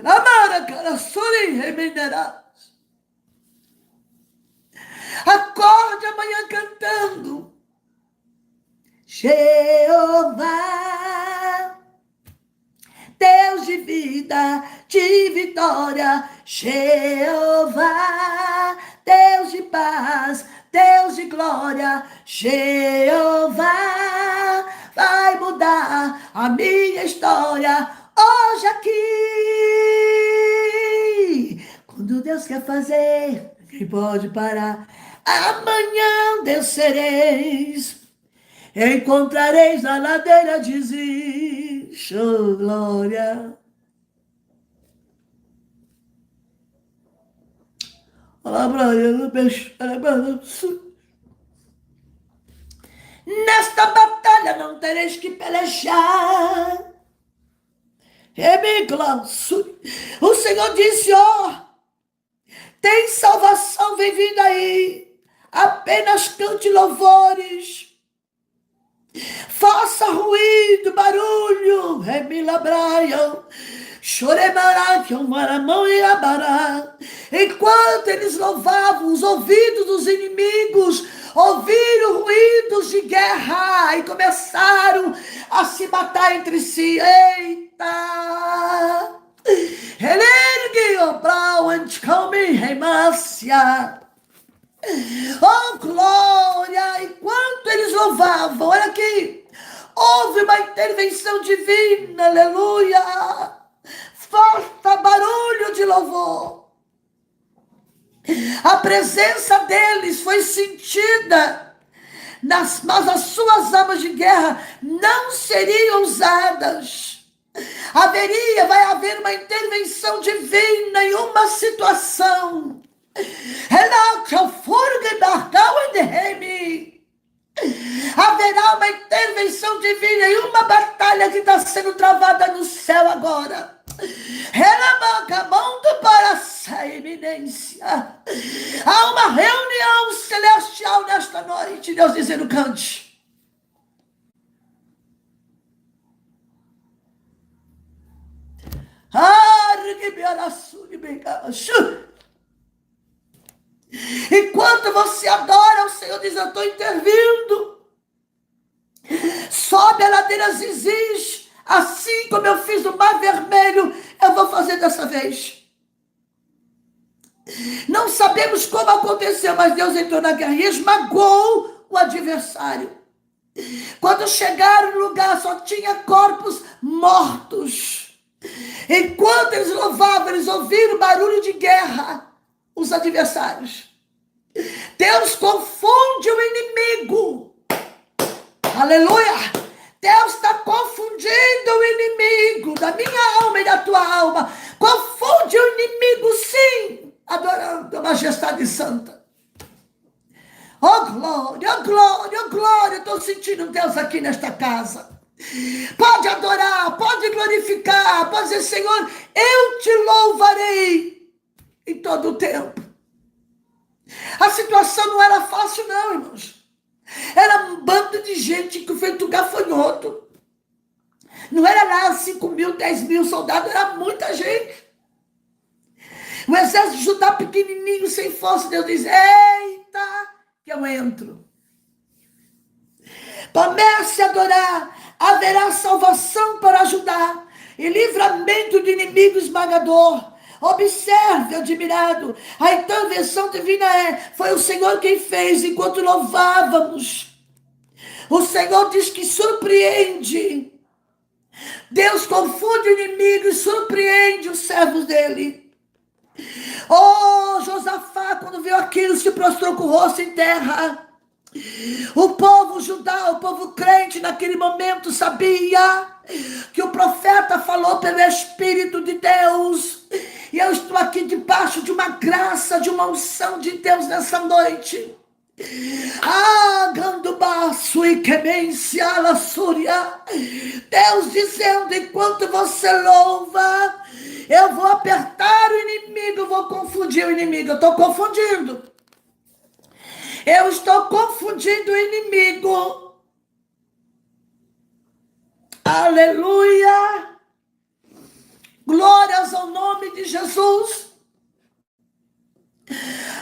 Ramara, cara, suri, remenderá. Acorde amanhã cantando. Jeová, Deus de vida, de vitória. Jeová, Deus de paz, Deus de glória. Jeová, vai mudar a minha história hoje aqui. Quando Deus quer fazer, quem pode parar? Amanhã descereis, encontrareis na ladeira de Ziz, oh glória. Nesta batalha não tereis que pelejar. O Senhor disse: ó, tem salvação, vem vindo aí. Apenas cante louvores. Faça ruído, barulho. Remilabraiam. Choremaraquiam, maramão e abará. Enquanto eles louvavam, os ouvidos dos inimigos ouviram ruídos de guerra e começaram a se matar entre si. Eita! Oh, glória! Enquanto eles louvavam, olha aqui, houve uma intervenção divina, aleluia! forte barulho de louvor. A presença deles foi sentida, mas as suas armas de guerra não seriam usadas. Vai haver uma intervenção divina em uma situação. Haverá uma intervenção divina em uma batalha que está sendo travada no céu agora. Para essa eminência. Há uma reunião celestial nesta noite. Deus dizendo: cante. Enquanto você adora, o Senhor diz: eu estou intervindo. Sobe a ladeira Ziz, assim como eu fiz no Mar Vermelho, eu vou fazer dessa vez. Não sabemos como aconteceu, mas Deus entrou na guerra e esmagou o adversário. Quando chegaram no lugar, só tinha corpos mortos. Enquanto eles louvavam, eles ouviram barulho de guerra, os adversários. Deus confunde o inimigo. Aleluia! Deus está confundindo o inimigo da minha alma e da tua alma. Confunde o inimigo, sim, adorando a majestade santa. Oh glória, oh glória, oh glória. Estou sentindo Deus aqui nesta casa. Pode adorar, pode glorificar, pode dizer: Senhor, eu te louvarei em todo o tempo. A situação não era fácil não, irmãos. Era um bando de gente que feito gafanhoto. Não era lá 5.000, 10.000 soldados, era muita gente. O exército de Judá pequenininho, sem força. Deus diz: eita, que eu entro. Comece a adorar. Haverá salvação para Judá e livramento de inimigo esmagador. Observe, admirado, a intervenção divina foi o Senhor quem fez enquanto louvávamos. O Senhor diz que surpreende. Deus confunde o inimigo e surpreende os servos dele. Oh, Josafá, quando viu aquilo, se prostrou com o rosto em terra. O povo Judá, o povo crente naquele momento sabia que o profeta falou pelo Espírito de Deus. E eu estou aqui debaixo de uma graça, de uma unção de Deus nessa noite. Gandubaço e quemência ala súria. Deus dizendo: enquanto você louva, eu vou apertar o inimigo, vou confundir o inimigo. Eu estou confundindo. Eu estou confundindo o inimigo. Aleluia. Glórias ao nome de Jesus.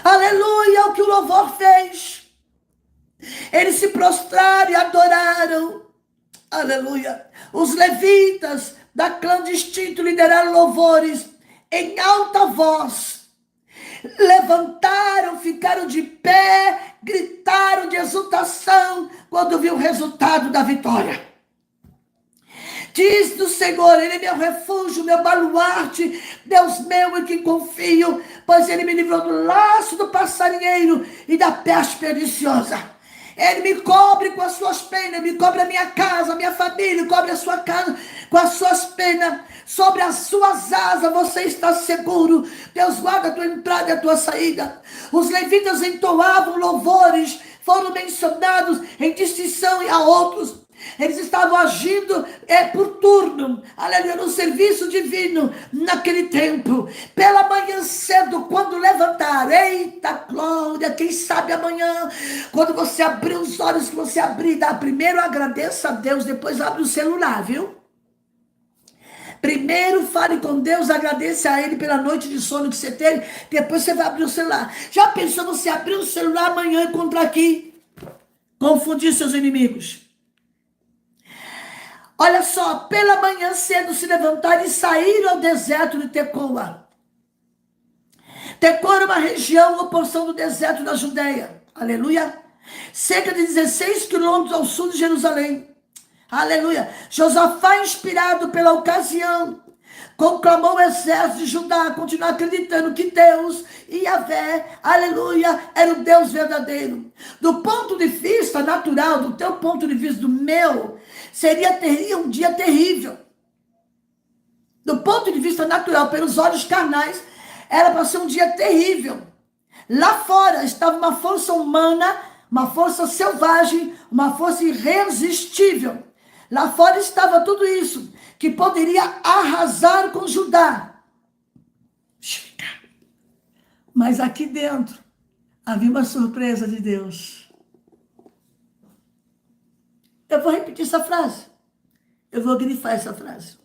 Aleluia, o que o louvor fez. Eles se prostraram e adoraram. Aleluia. Os levitas da clã distinto lideraram louvores em alta voz. Levantaram, ficaram de pé, gritaram de exultação quando viu o resultado da vitória. Diz do Senhor: Ele é meu refúgio, meu baluarte, Deus meu em quem confio, pois Ele me livrou do laço do passarinheiro e da peste perniciosa. Ele me cobre com as suas penas, me cobre a minha casa, a minha família, cobre a sua casa com as suas penas. Sobre as suas asas você está seguro. Deus guarda a tua entrada e a tua saída. Os levitas entoavam louvores, foram mencionados em distinção a outros. Eles estavam agindo por turno, aleluia, no serviço divino, naquele tempo. Pela manhã cedo, quando levantar, eita glória, quem sabe amanhã, quando você abrir os olhos, que você abrir, dá primeiro agradeça a Deus, depois abre o celular, viu? Primeiro fale com Deus, agradeça a Ele pela noite de sono que você teve, depois você vai abrir o celular. Já pensou você abrir o celular amanhã e encontrar aqui? Confundir seus inimigos. Olha só, pela manhã cedo se levantaram e saíram ao deserto de Tecoa. Tecoa era uma região ou porção do deserto da Judeia. Aleluia. Cerca de 16 quilômetros ao sul de Jerusalém. Aleluia. Josafá, inspirado pela ocasião, conclamou o exército de Judá a continuar acreditando que Deus, Yahvé, aleluia, era o Deus verdadeiro. Do ponto de vista natural, do teu ponto de vista, do meu, seria um dia terrível. Do ponto de vista natural, pelos olhos carnais, era para ser um dia terrível. Lá fora estava uma força humana, uma força selvagem, uma força irresistível. Lá fora estava tudo isso, que poderia arrasar com Judá. Mas aqui dentro, havia uma surpresa de Deus. Eu vou repetir essa frase. Eu vou grifar essa frase.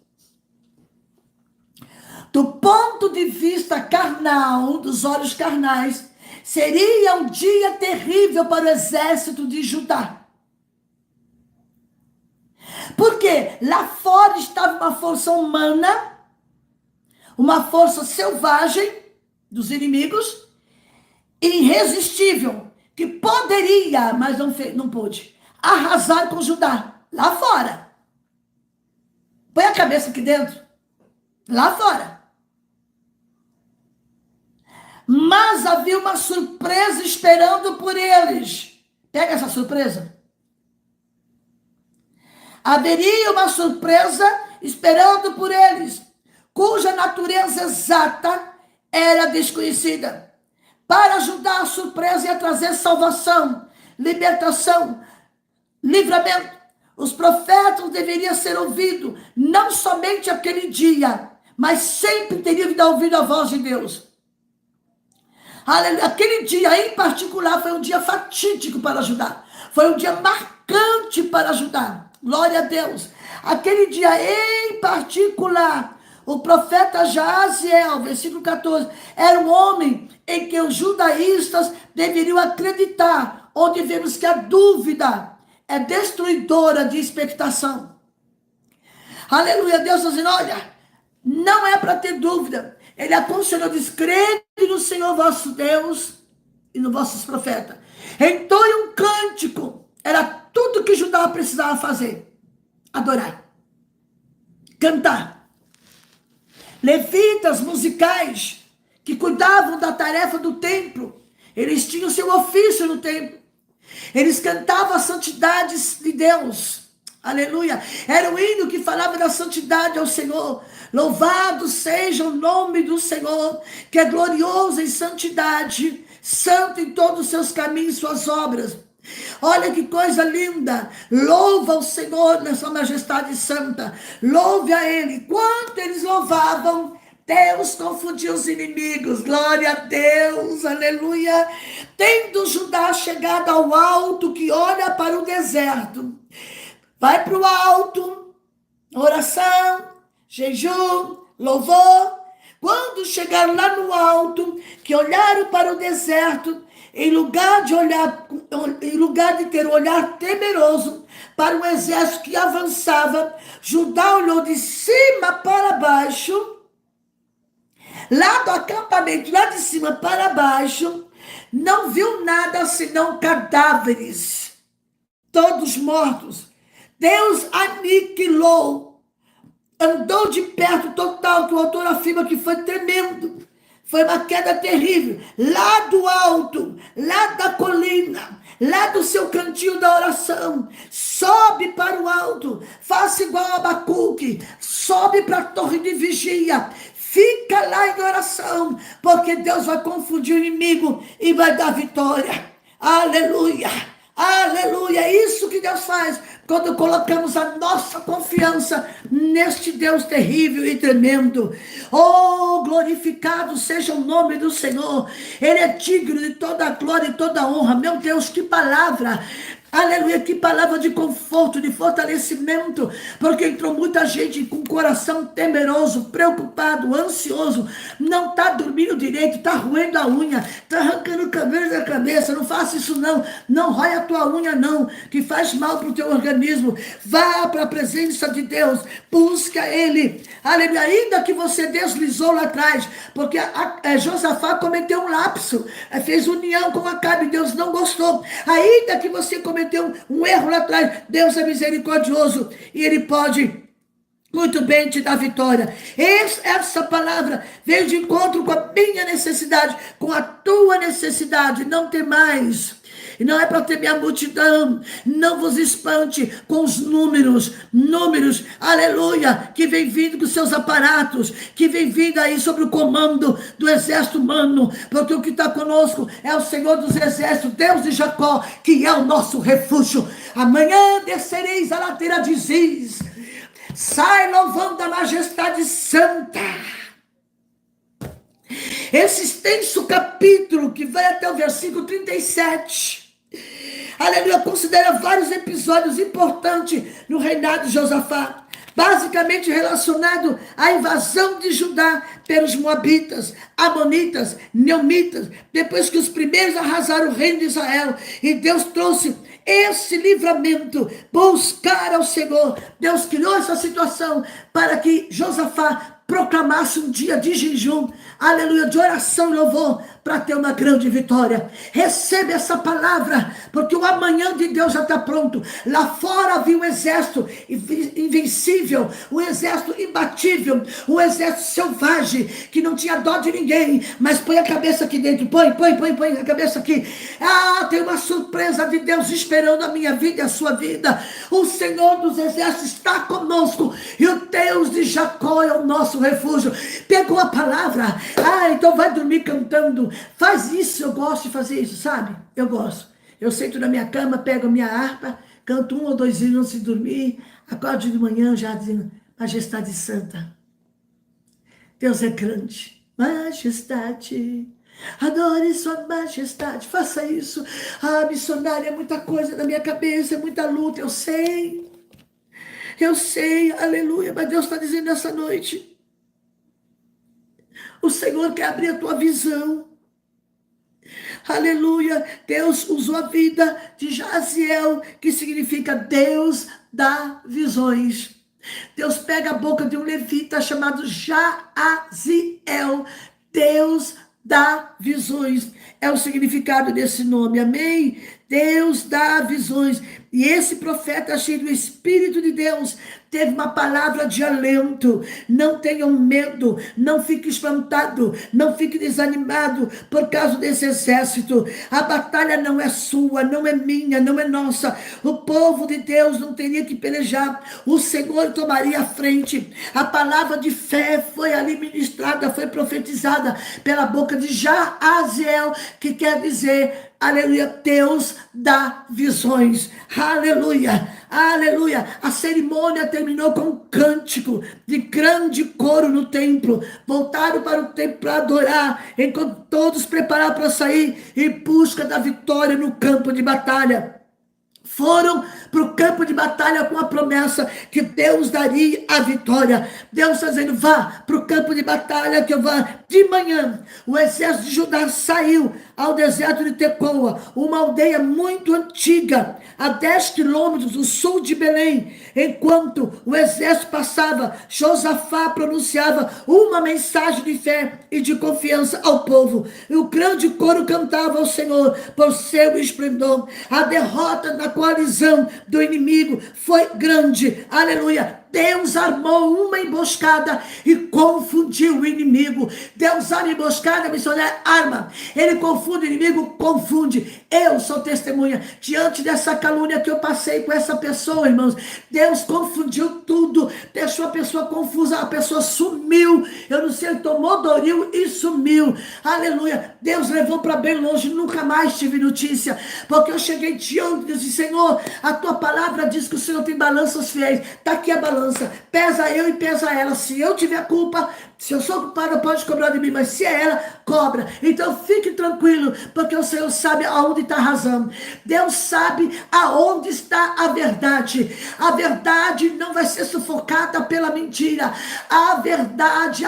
Do ponto de vista carnal, dos olhos carnais, seria um dia terrível para o exército de Judá. Porque lá fora estava uma força humana, uma força selvagem dos inimigos, irresistível, que poderia, mas não pôde, arrasar com Judá, lá fora. Põe a cabeça aqui dentro, lá fora. Mas havia uma surpresa esperando por eles. Pega essa surpresa. Haveria uma surpresa esperando por eles, cuja natureza exata era desconhecida. Para ajudar a surpresa ia trazer salvação, libertação, livramento. Os profetas deveriam ser ouvidos, não somente aquele dia, mas sempre teriam de dar ouvido à voz de Deus. Aquele dia em particular foi um dia fatídico para ajudar. Foi um dia marcante para ajudar. Glória a Deus. Aquele dia em particular, o profeta Jaziel, versículo 14, era um homem em que os judaístas deveriam acreditar, onde vemos que a dúvida é destruidora de expectação. Aleluia, Deus está dizendo, olha, não é para ter dúvida. Ele aconselhou, diz, crede no Senhor vosso Deus e nos vossos profetas. Entoie um cântico. Era tudo que Judá precisava fazer. Adorar. Cantar. Levitas musicais que cuidavam da tarefa do templo. Eles tinham seu ofício no templo. Eles cantavam as santidades de Deus. Aleluia. Era um hino que falava da santidade ao Senhor. Louvado seja o nome do Senhor, que é glorioso em santidade, santo em todos os seus caminhos e suas obras. Olha que coisa linda. Louva o Senhor na sua majestade santa. Louve a Ele. Quando eles louvavam, Deus confundiu os inimigos. Glória a Deus. Aleluia. Tendo Judá chegado ao alto que olha para o deserto. Vai para o alto. Oração, jejum, louvor. Quando chegaram lá no alto, que olharam para o deserto, em lugar de ter um olhar temeroso para um exército que avançava, Judá olhou de cima para baixo, lá do acampamento, lá de cima para baixo, não viu nada senão cadáveres, todos mortos. Deus aniquilou, andou de perto total, que o autor afirma que foi tremendo. Foi uma queda terrível. Lá do alto, lá da colina, lá do seu cantinho da oração, sobe para o alto, faça igual a Abacuque, sobe para a torre de vigia, fica lá em oração, porque Deus vai confundir o inimigo e vai dar vitória. Aleluia, aleluia, é isso que Deus faz quando colocamos a nossa confiança neste Deus terrível e tremendo. Oh, glorificado seja o nome do Senhor. Ele é digno de toda a glória e toda a honra. Meu Deus, que palavra! Aleluia, que palavra de conforto, de fortalecimento, porque entrou muita gente com o coração temeroso, preocupado, ansioso, não está dormindo direito, está roendo a unha, está arrancando o cabelo da cabeça. Não faça isso não, não rói a tua unha não, que faz mal para o teu organismo. Vá para a presença de Deus, busca Ele, aleluia, ainda que você deslizou lá atrás, porque Josafá cometeu um lapso, fez união com Acabe, Deus não gostou, ainda que você cometeu um erro lá atrás, Deus é misericordioso e Ele pode muito bem te dá vitória. Essa palavra veio de encontro com a minha necessidade, com a tua necessidade. Não tem mais. E não é para temer a multidão. Não vos espante com os números, aleluia, que vem vindo com seus aparatos, que vem vindo aí sobre o comando do exército humano, porque o que está conosco é o Senhor dos exércitos, Deus de Jacó, que é o nosso refúgio. Amanhã descereis a ladeira de Ziz. Sai louvando a majestade santa. Esse extenso capítulo que vai até o versículo 37, aleluia, considera vários episódios importantes no reinado de Josafá, basicamente relacionado à invasão de Judá pelos moabitas, amonitas, neomitas, depois que os primeiros arrasaram o reino de Israel, e Deus trouxe esse livramento, buscar ao Senhor. Deus criou essa situação para que Josafá proclamasse um dia de jejum, aleluia, de oração e louvor, para ter uma grande vitória. Recebe essa palavra, porque o amanhã de Deus já está pronto. Lá fora havia um exército invencível, um exército imbatível, um exército selvagem, que não tinha dó de ninguém. Mas põe a cabeça aqui dentro, põe a cabeça aqui. Tem uma surpresa de Deus esperando a minha vida e a sua vida. O Senhor dos exércitos está conosco, e o Deus de Jacó é o nosso refúgio. Pegou a palavra, então vai dormir cantando. Faz isso, eu gosto de fazer isso, sabe? Eu gosto. Eu sento na minha cama, pego a minha harpa, canto 1 ou 2 hinos antes de dormir, acordo de manhã já dizendo, majestade santa. Deus é grande. Majestade, adore sua majestade. Faça isso. Missionária, é muita coisa na minha cabeça, é muita luta, eu sei, aleluia, mas Deus está dizendo nessa noite, o Senhor quer abrir a tua visão. Aleluia, Deus usou a vida de Jaziel, que significa Deus dá visões. Deus pega a boca de um levita chamado Jaziel, Deus dá visões, é o significado desse nome, amém? Deus dá visões, e esse profeta cheio do Espírito de Deus, teve uma palavra de alento. Não tenham medo, não fique espantado, não fique desanimado por causa desse exército. A batalha não é sua, não é minha, não é nossa. O povo de Deus não teria que pelejar, o Senhor tomaria a frente. A palavra de fé foi ali ministrada, foi profetizada pela boca de Jaziel, que quer dizer, aleluia, Deus dá visões. Aleluia, aleluia. A cerimônia terminou com um cântico de grande coro no templo. Voltaram para o templo para adorar, enquanto todos prepararam para sair em busca da vitória no campo de batalha. Foram para o campo de batalha com a promessa que Deus daria a vitória. Deus está dizendo, vá para o campo de batalha que eu vá. De manhã, o exército de Judá saiu ao deserto de Tecoa, uma aldeia muito antiga, a 10 quilômetros do sul de Belém. Enquanto o exército passava, Josafá pronunciava uma mensagem de fé e de confiança ao povo. E o grande coro cantava ao Senhor por seu esplendor. A derrota na coalizão do inimigo foi grande, aleluia. Deus armou uma emboscada e confundiu o inimigo. Deus arma emboscada, missionário, arma. Ele confunde o inimigo, confunde. Eu sou testemunha diante dessa calúnia que eu passei com essa pessoa, irmãos. Deus confundiu tudo, deixou a pessoa confusa, a pessoa sumiu. Eu não sei, ele tomou Doril e sumiu. Aleluia. Deus levou para bem longe, nunca mais tive notícia, porque eu cheguei diante e disse, Senhor, a tua palavra diz que o Senhor tem balanças fiéis. Está aqui a balança. Pesa eu e pesa ela. Se eu tiver culpa, se eu sou culpada, pode cobrar de mim, mas se é ela, cobra. Então fique tranquilo, porque o Senhor sabe aonde está a razão. Deus sabe aonde está a verdade. A verdade não vai ser sufocada pela mentira. A verdade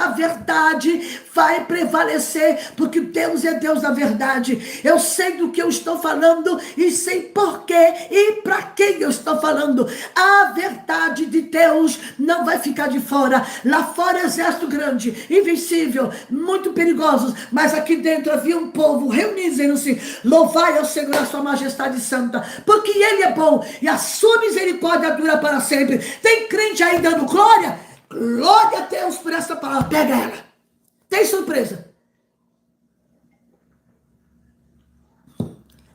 vai prevalecer, porque Deus é Deus da verdade. Eu sei do que eu estou falando e sei porquê e para quem eu estou falando. A verdade de Deus não vai ficar de fora. Lá fora exército grande, invencível, muito perigosos, mas aqui dentro havia um povo reunindo-se. Louvai ao Senhor a sua majestade santa, porque Ele é bom e a sua misericórdia dura para sempre. Tem crente aí dando glória? Glória a Deus por essa palavra. Pega ela. Tem surpresa.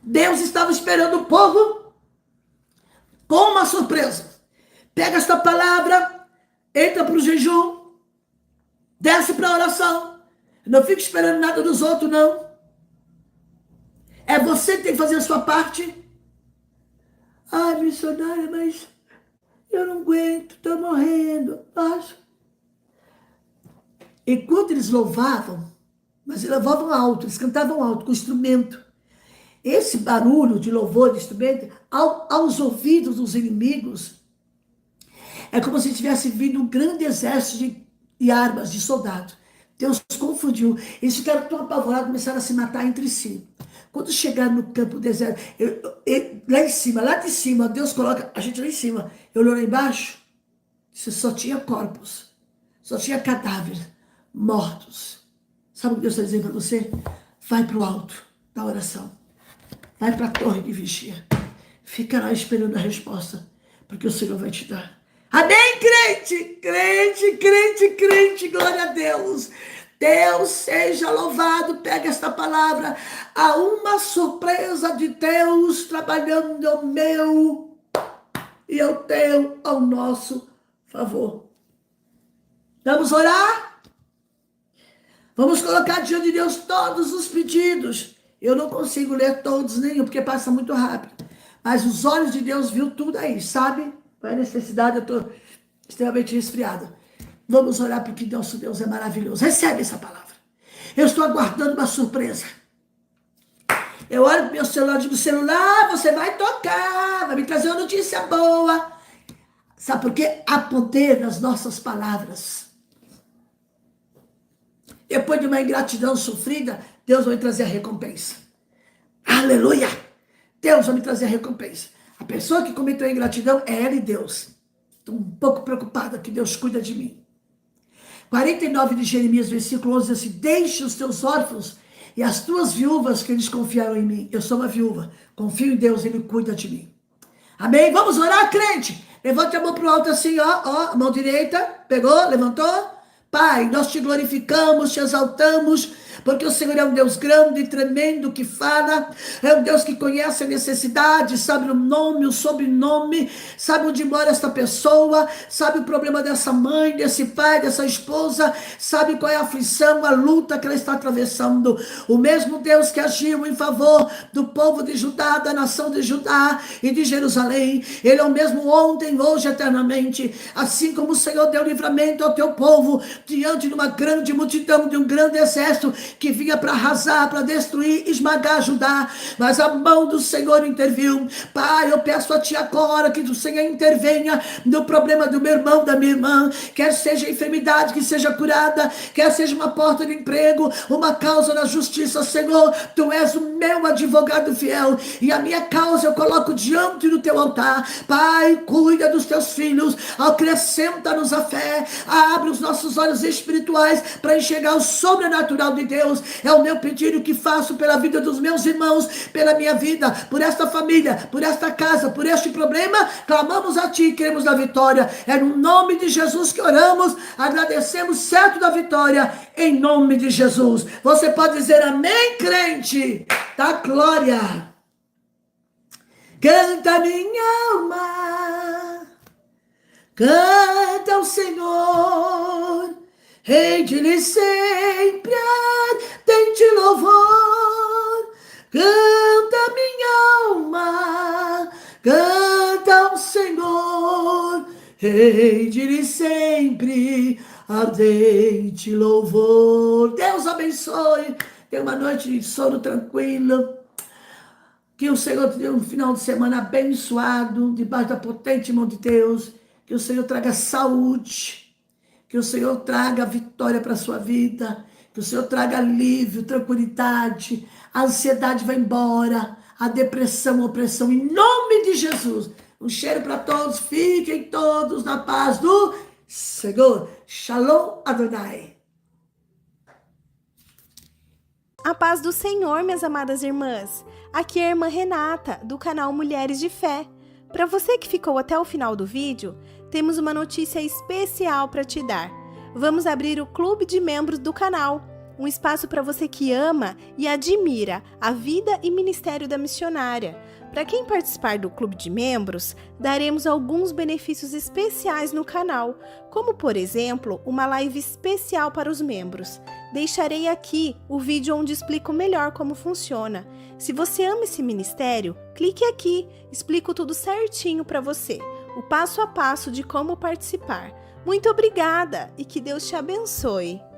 Deus estava esperando o povo com uma surpresa. Pega esta palavra, entra para o jejum, desce para a oração. Não fica esperando nada dos outros, não. É você que tem que fazer a sua parte. Ai, missionária, mas eu não aguento, estou morrendo. Acho. Enquanto eles louvavam, mas eles louvavam alto, eles cantavam alto, com instrumento. Esse barulho de louvor de instrumento, aos ouvidos dos inimigos, é como se tivesse vindo um grande exército de armas, de soldados. Deus confundiu. Eles ficaram tão apavorados, começaram a se matar entre si. Quando chegaram no campo deserto, lá em cima, lá de cima, Deus coloca a gente lá em cima. Eu olhei lá embaixo, só tinha corpos, só tinha cadáveres, mortos. Sabe o que Deus está dizendo para você? Vai para o alto da oração. Vai para a torre de vigia. Fica lá esperando a resposta, porque o Senhor vai te dar. Amém, crente? Crente, crente, crente, glória a Deus. Deus seja louvado. Pega esta palavra. Há uma surpresa de Deus trabalhando ao meu e ao teu, ao nosso favor. Vamos orar? Vamos colocar diante de Deus todos os pedidos. Eu não consigo ler todos nenhum, porque passa muito rápido. Mas os olhos de Deus viu tudo aí, sabe? Qual é a necessidade? Eu estou extremamente resfriada. Vamos orar porque nosso Deus é maravilhoso. Recebe essa palavra. Eu estou aguardando uma surpresa. Eu olho para o meu celular, digo, celular, você vai tocar, vai me trazer uma notícia boa. Sabe por quê? Há poder nas nossas palavras. Depois de uma ingratidão sofrida, Deus vai trazer a recompensa. Aleluia! Deus vai me trazer a recompensa. A pessoa que cometeu a ingratidão é ela e Deus. Estou um pouco preocupada que Deus cuida de mim. 49 de Jeremias, versículo 11, diz assim, deixe os teus órfãos e as tuas viúvas que eles confiaram em mim. Eu sou uma viúva, confio em Deus, Ele cuida de mim. Amém? Vamos orar, crente? Levante a mão para o alto assim, ó, a mão direita, pegou, levantou. Pai, nós te glorificamos, te exaltamos, porque o Senhor é um Deus grande e tremendo que fala, é um Deus que conhece a necessidade, sabe o nome, o sobrenome, sabe onde mora esta pessoa, sabe o problema dessa mãe, desse pai, dessa esposa, sabe qual é a aflição, a luta que ela está atravessando. O mesmo Deus que agiu em favor do povo de Judá, da nação de Judá e de Jerusalém, Ele é o mesmo ontem, hoje, eternamente, assim como o Senhor deu livramento ao teu povo, diante de uma grande multidão, de um grande exército que vinha para arrasar, para destruir, esmagar Judá, mas a mão do Senhor interviu. Pai, eu peço a ti agora que o Senhor intervenha no problema do meu irmão, da minha irmã, quer seja enfermidade que seja curada, quer seja uma porta de emprego, uma causa na justiça. Senhor, tu és o meu advogado fiel e a minha causa eu coloco diante do teu altar. Pai, cuida dos teus filhos, acrescenta-nos a fé, abre os nossos olhos espirituais para enxergar o sobrenatural de Deus. É o meu pedido que faço pela vida dos meus irmãos, pela minha vida, por esta família, por esta casa, por este problema. Clamamos a ti e queremos da vitória. É no nome de Jesus que oramos, agradecemos certo da vitória, em nome de Jesus. Você pode dizer amém, crente? Da glória. Canta minha alma, canta o Senhor, rende-lhe sempre ardente louvor. Canta minha alma, canta ao Senhor, rende-lhe sempre ardente louvor. Deus abençoe. Tenha uma noite de sono tranquilo. Que o Senhor te dê um final de semana abençoado, debaixo da potente mão de Deus. Que o Senhor traga saúde. Que o Senhor traga vitória para a sua vida. Que o Senhor traga alívio, tranquilidade. A ansiedade vai embora. A depressão, a opressão. Em nome de Jesus. Um cheiro para todos. Fiquem todos na paz do Senhor. Shalom Adonai. A paz do Senhor, minhas amadas irmãs. Aqui é a irmã Renata, do canal Mulheres de Fé. Para você que ficou até o final do vídeo, temos uma notícia especial para te dar. Vamos abrir o clube de membros do canal, um espaço para você que ama e admira a vida e ministério da missionária. Para quem participar do clube de membros, daremos alguns benefícios especiais no canal, como por exemplo, uma live especial para os membros. Deixarei aqui o vídeo onde explico melhor como funciona. Se você ama esse ministério, clique aqui, explico tudo certinho para você, o passo a passo de como participar. Muito obrigada e que Deus te abençoe!